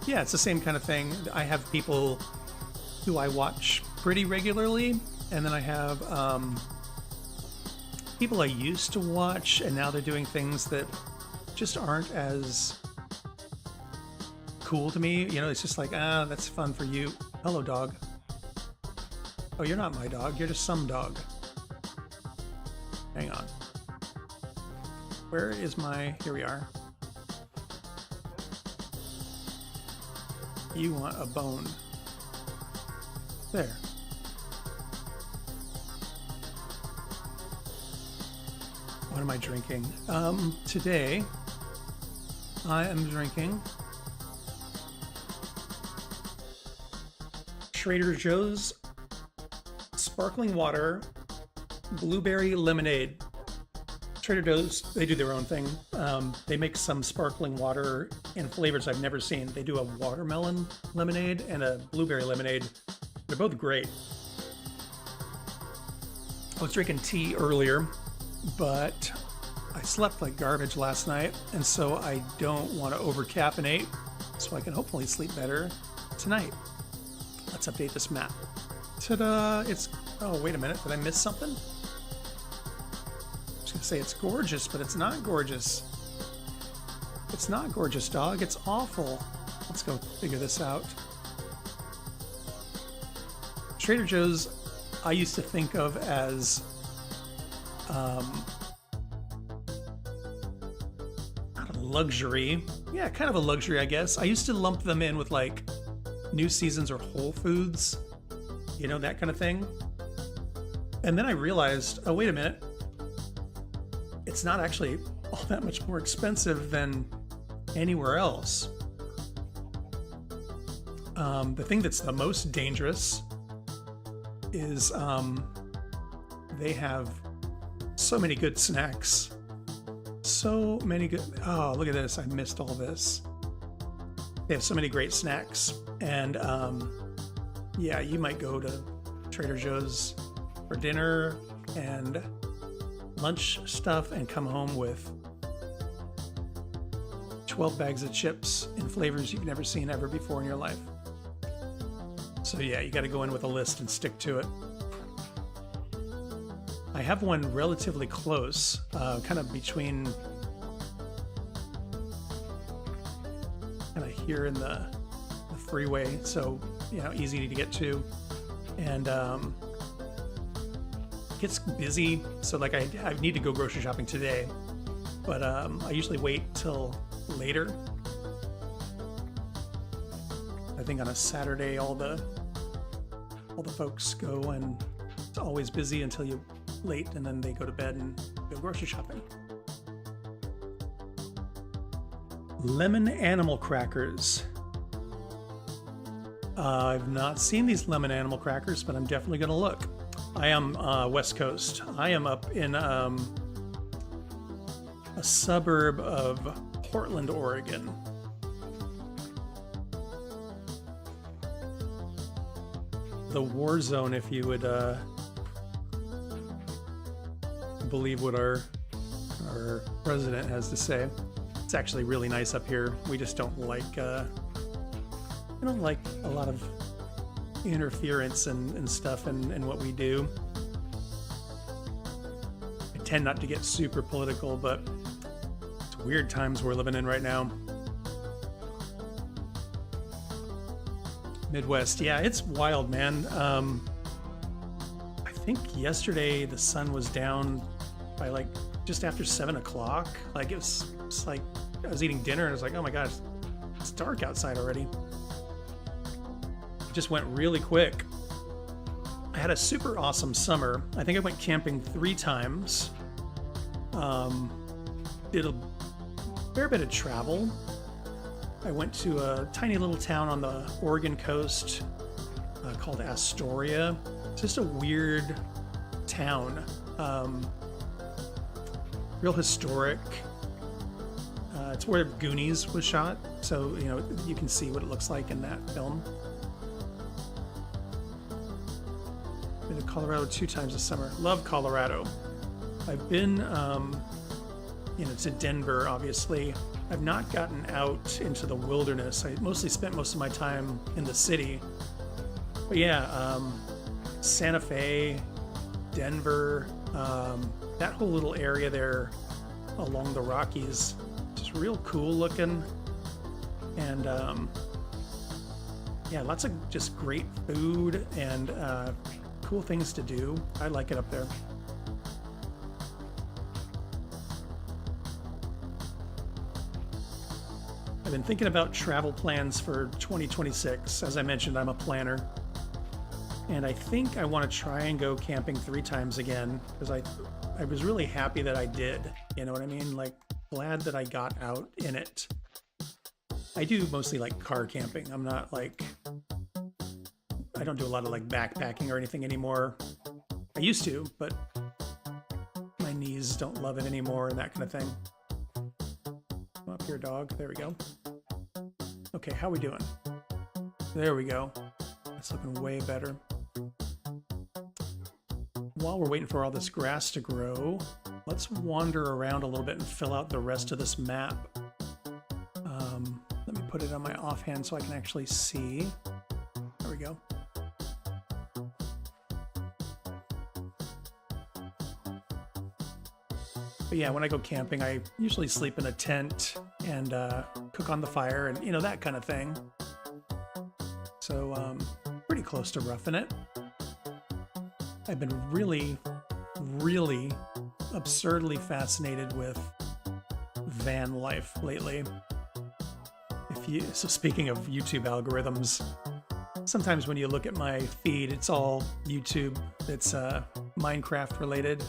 yeah, it's the same kind of thing. I have people who I watch pretty regularly, and then I have people I used to watch, and now they're doing things that just aren't as cool to me. You know, it's just like, that's fun for you. Hello, dog. Oh, you're not my dog. You're just some dog. Hang on. Where is my... Here we are. You want a bone. There. What am I drinking? Today, I am drinking Trader Joe's sparkling water blueberry lemonade. Trader Joe's, they do their own thing. They make some sparkling water in flavors I've never seen. They do a watermelon lemonade and a blueberry lemonade. They're both great. I was drinking tea earlier, but I slept like garbage last night, and so I don't want to over-caffeinate, so I can hopefully sleep better tonight. Let's update this map. Ta-da! It's... Oh, wait a minute. Did I miss something? Say it's gorgeous, but it's not gorgeous. It's not gorgeous, dog. It's awful. Let's go figure this out. Trader Joe's, I used to think of as not a luxury. Yeah, kind of a luxury, I guess. I used to lump them in with like New Seasons or Whole Foods, you know, that kind of thing. And then I realized, oh, wait a minute. It's not actually all that much more expensive than anywhere else. The thing that's the most dangerous is they have so many good snacks. So many good... Oh, look at this. I missed all this. They have so many great snacks. And yeah, you might go to Trader Joe's for dinner and lunch stuff and come home with 12 bags of chips in flavors you've never seen ever before in your life. So yeah, you got to go in with a list and stick to it. I have one relatively close, kind of between, kind of here in the freeway, so you know, easy to get to, and gets busy, so like I need to go grocery shopping today, but I usually wait till later. I think on a Saturday all the folks go, and it's always busy until you late, and then they go to bed and go grocery shopping. Lemon animal crackers. I've not seen these lemon animal crackers, but I'm definitely gonna look. I am West Coast. I am up in a suburb of Portland, Oregon. The war zone, if you would believe what our president has to say. It's actually really nice up here. We just don't like I don't like a lot of interference and stuff in what we do. I tend not to get super political, but it's weird times we're living in right now. Midwest, yeah, it's wild, man. I think yesterday the sun was down by like just after 7 o'clock. Like it's like I was eating dinner and I was like, oh my gosh, it's dark outside already. It just went really quick. I had a super awesome summer. I think I went camping 3 times. Did a fair bit of travel. I went to a tiny little town on the Oregon coast called Astoria. It's just a weird town. Real historic. It's where Goonies was shot, so you know you can see what it looks like in that film. Been to Colorado 2 times this summer. Love Colorado. I've been, to Denver, obviously. I've not gotten out into the wilderness. I mostly spent most of my time in the city. But yeah, Santa Fe, Denver, that whole little area there along the Rockies, just real cool looking. And yeah, lots of just great food and cool things to do. I like it up there. I've been thinking about travel plans for 2026. As I mentioned, I'm a planner. And I think I want to try and go camping 3 times again, because I was really happy that I did. You know what I mean? Like, glad that I got out in it. I do mostly like car camping. I'm not like, I don't do a lot of like backpacking or anything anymore. I used to, but my knees don't love it anymore and that kind of thing. Come up here, dog. There we go. Okay, how we doing? There we go. That's looking way better. While we're waiting for all this grass to grow, let's wander around a little bit and fill out the rest of this map. Let me put it on my offhand so I can actually see. There we go. But yeah, when I go camping, I usually sleep in a tent and cook on the fire and, you know, that kind of thing. So pretty close to roughing it. I've been really, really absurdly fascinated with van life lately. So speaking of YouTube algorithms, sometimes when you look at my feed, it's all YouTube. It's Minecraft related.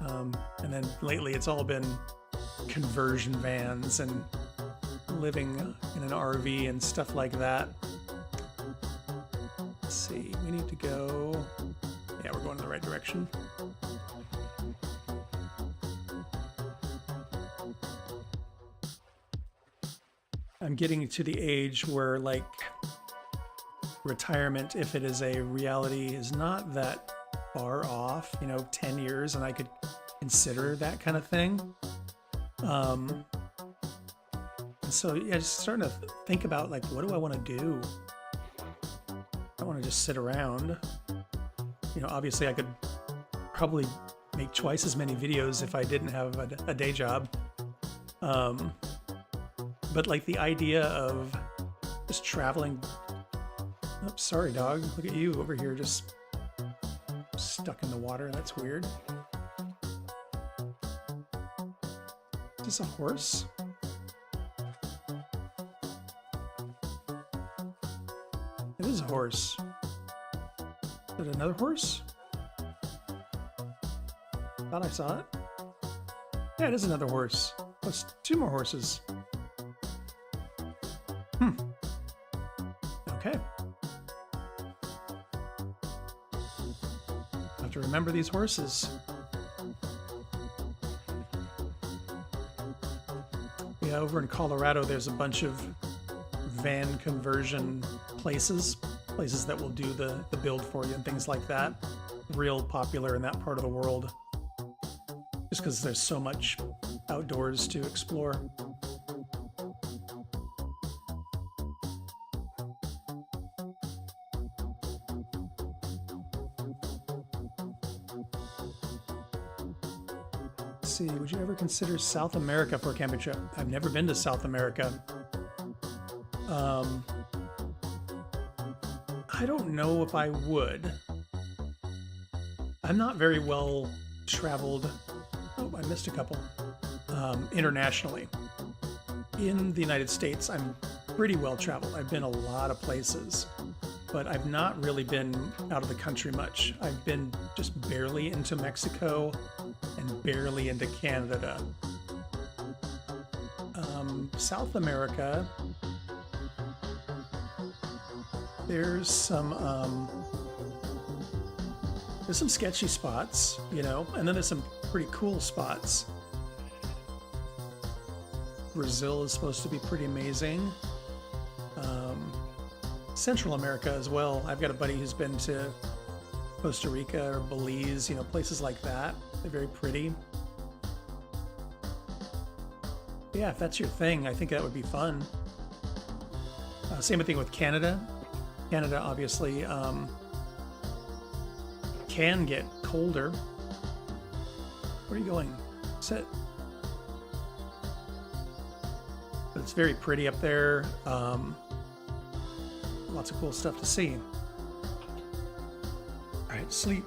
And then lately it's all been conversion vans and living in an RV and stuff like that. Let's see, we need to go... Yeah, we're going in the right direction. I'm getting to the age where, like, retirement, if it is a reality, is not that far off, 10 years, and I could consider that kind of thing. And so, yeah, just starting to think about, like, what do I want to do? I don't want to just sit around. Obviously I could probably make twice as many videos if I didn't have a day job. But like the idea of just traveling. Oops, sorry, dog. Look at you over here just stuck in the water. That's weird. Is this a horse? It is a horse. Is it another horse? Thought I saw it. Yeah, it is another horse. Plus 2 more horses. Okay. I have to remember these horses. Yeah, over in Colorado, there's a bunch of van conversion places that will do the build for you and things like that. Real popular in that part of the world. just because there's so much outdoors to explore. Let's see, would you ever consider South America for a camping trip? I've never been to South America. I don't know if I would. I'm not very well traveled. Oh, I missed a couple. Internationally. In the United States, I'm pretty well traveled. I've been a lot of places, but I've not really been out of the country much. I've been just barely into Mexico and barely into Canada. South America, there's some sketchy spots, you know, and then there's some pretty cool spots. Brazil is supposed to be pretty amazing. Central America as well. I've got a buddy who's been to Costa Rica or Belize, you know, places like that. They're very pretty. Yeah, if that's your thing, I think that would be fun. Same thing with Canada. Canada obviously can get colder. Where are you going? Sit. But it's very pretty up there. Lots of cool stuff to see. All right, sleep.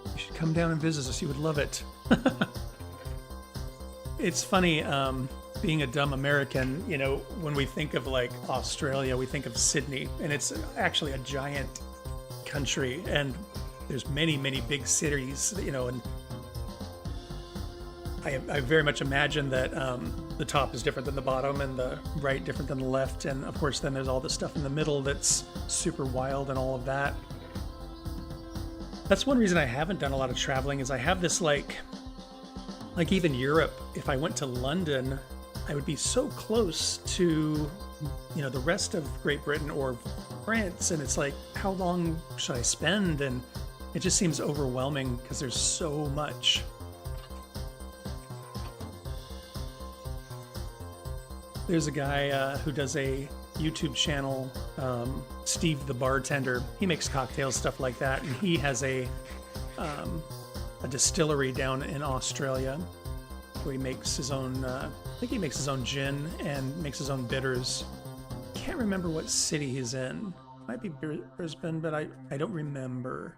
You should come down and visit us. You would love it. It's funny, being a dumb American, you know, when we think of like Australia, we think of Sydney, and it's actually a giant country, and there's many, many big cities, you know, and I very much imagine that the top is different than the bottom and the right different than the left, and of course then there's all the stuff in the middle that's super wild and all of that. That's one reason I haven't done a lot of traveling, is I have this like even Europe, if I went to London, I would be so close to, you know, the rest of Great Britain or France, and it's like, how long should I spend? And it just seems overwhelming because there's so much. There's a guy who does a YouTube channel, Steve the Bartender. He makes cocktails, stuff like that, and he has a distillery down in Australia where he makes his own, I think he makes his own gin and makes his own bitters. Can't remember what city he's in. Might be Brisbane, but I don't remember.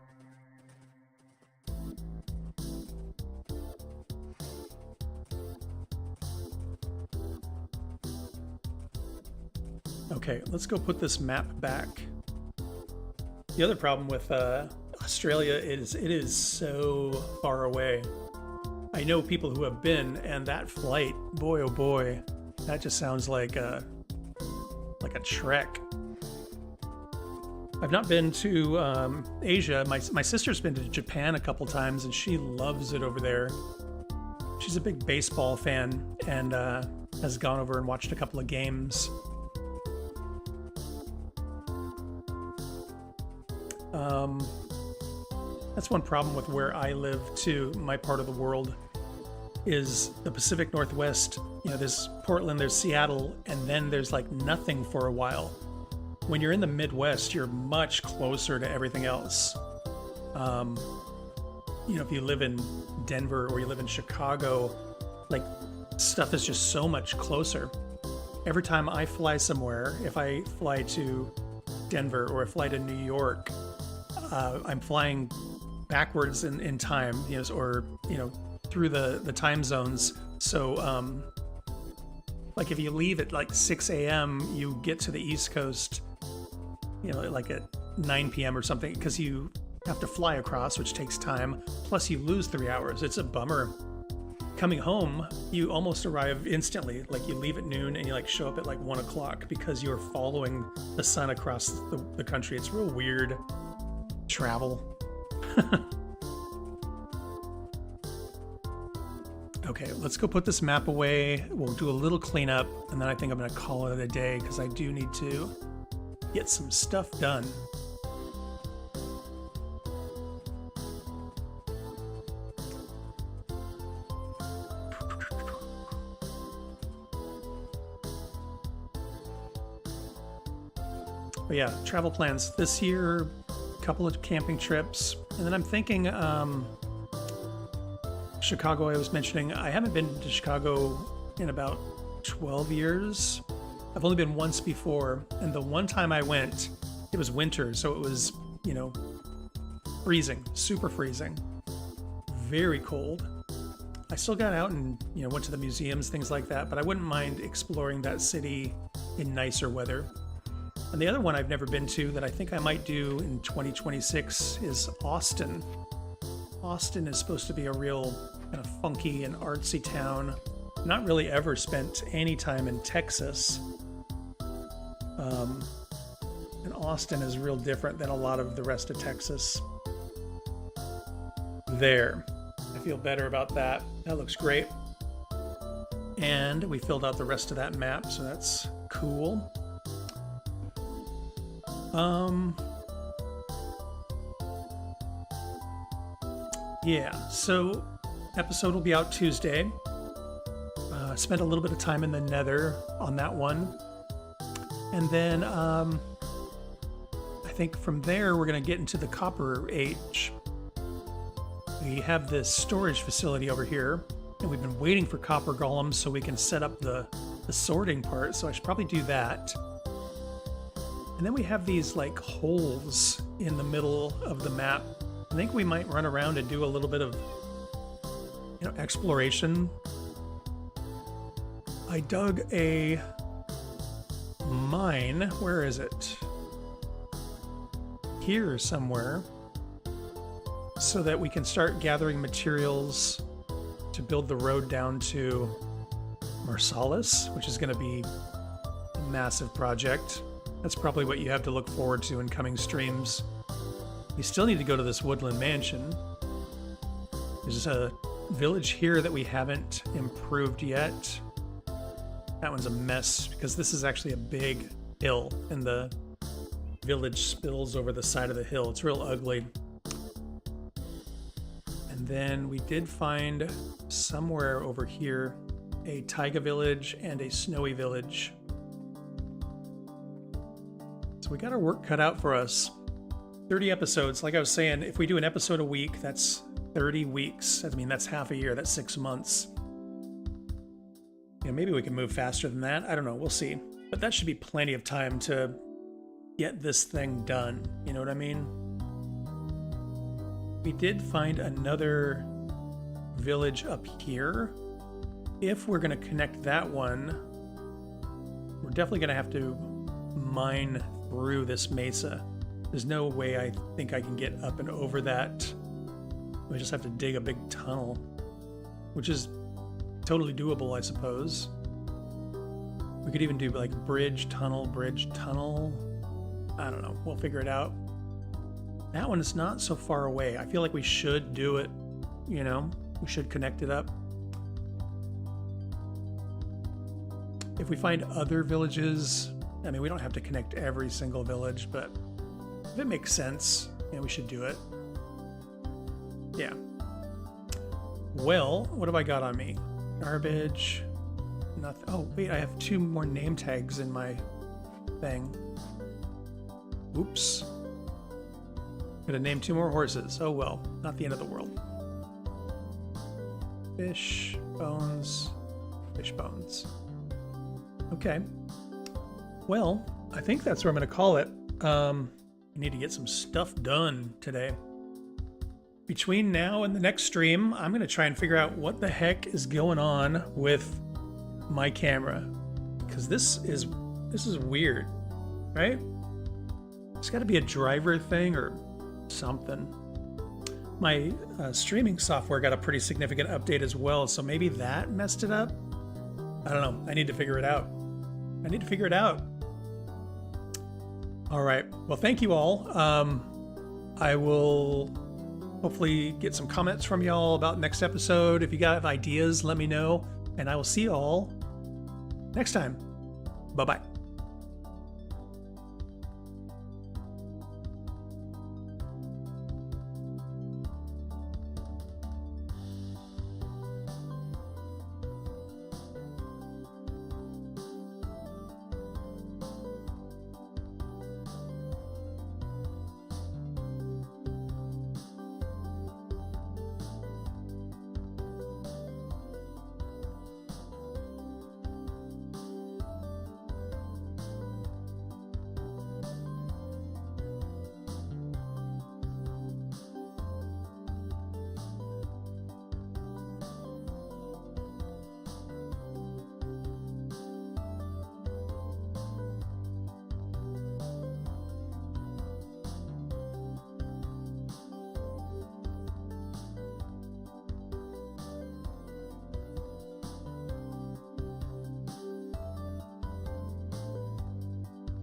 Okay, let's go put this map back. The other problem with Australia is it is so far away. I know people who have been, and that flight, boy oh boy, that just sounds like a trek. I've not been to Asia. My sister's been to Japan a couple times, and she loves it over there. She's a big baseball fan and has gone over and watched a couple of games. That's one problem with where I live too, my part of the world, is the Pacific Northwest. You know, there's Portland, there's Seattle, and then there's like nothing for a while. When you're in the Midwest, you're much closer to everything else. You know, if you live in Denver or you live in Chicago, like stuff is just so much closer. Every time I fly somewhere, if I fly to Denver or I fly to New York, I'm flying backwards in time, you know, or, you know, through the time zones. So, like if you leave at like 6 a.m., you get to the East Coast, you know, like at 9 p.m. or something, because you have to fly across, which takes time. Plus you lose 3 hours. It's a bummer. Coming home, you almost arrive instantly. Like you leave at noon and you like show up at like 1 o'clock because you're following the sun across the country. It's real weird travel. Okay, let's go put this map away. We'll do a little cleanup, and then I think I'm going to call it a day because I do need to get some stuff done. But yeah, travel plans this year, a couple of camping trips, and then I'm thinking Chicago. I was mentioning I haven't been to Chicago in about 12 years. I've only been once before, and the one time I went, it was winter, so it was, you know, freezing, super freezing, very cold. I still got out and, you know, went to the museums, things like that, but I wouldn't mind exploring that city in nicer weather. And the other one I've never been to that I think I might do in 2026 is Austin. Austin is supposed to be a real kind of funky and artsy town. Not really ever spent any time in Texas. And Austin is real different than a lot of the rest of Texas. There. I feel better about that. That looks great. And we filled out the rest of that map, so that's cool. Yeah, so episode will be out Tuesday. Spent a little bit of time in the Nether on that one. And then I think from there we're going to get into the Copper Age. We have this storage facility over here, and we've been waiting for copper golems so we can set up the sorting part, so I should probably do that. And then we have these like holes in the middle of the map. I think we might run around and do a little bit of, you know, exploration. I dug a mine. Where is it? Here somewhere. So that we can start gathering materials to build the road down to Marsalis, which is going to be a massive project. That's probably what you have to look forward to in coming streams. We still need to go to this woodland mansion. There's a village here that we haven't improved yet. That one's a mess because this is actually a big hill and the village spills over the side of the hill. It's real ugly. And then we did find somewhere over here a taiga village and a snowy village. So we got our work cut out for us. 30 episodes. Like I was saying, if we do an episode a week, that's 30 weeks. I mean, that's half a year. That's 6 months. You know, maybe we can move faster than that. I don't know. We'll see. But that should be plenty of time to get this thing done. You know what I mean? We did find another village up here. If we're going to connect that one, we're definitely going to have to mine through this mesa. There's no way I think I can get up and over that. We just have to dig a big tunnel, which is totally doable, I suppose. We could even do like bridge, tunnel, bridge, tunnel. I don't know. We'll figure it out. That one is not so far away. I feel like we should do it, you know? We should connect it up. If we find other villages, I mean, we don't have to connect every single village, but if it makes sense, yeah, we should do it. Yeah. Well, what have I got on me? Garbage. Nothing. Oh, wait, I have 2 more name tags in my thing. Oops. Gonna name 2 more horses. Oh well, not the end of the world. Fish bones. Fish bones. Okay. Well, I think that's where I'm gonna call it. I need to get some stuff done today. Between now and the next stream, I'm gonna try and figure out what the heck is going on with my camera, because this is weird, right? It's got to be a driver thing or something. My streaming software got a pretty significant update as well, so maybe that messed it up. I don't know. I need to figure it out. All right. Well, thank you all. I will hopefully get some comments from y'all about next episode. If you got ideas, let me know, and I will see you all next time. Bye-bye.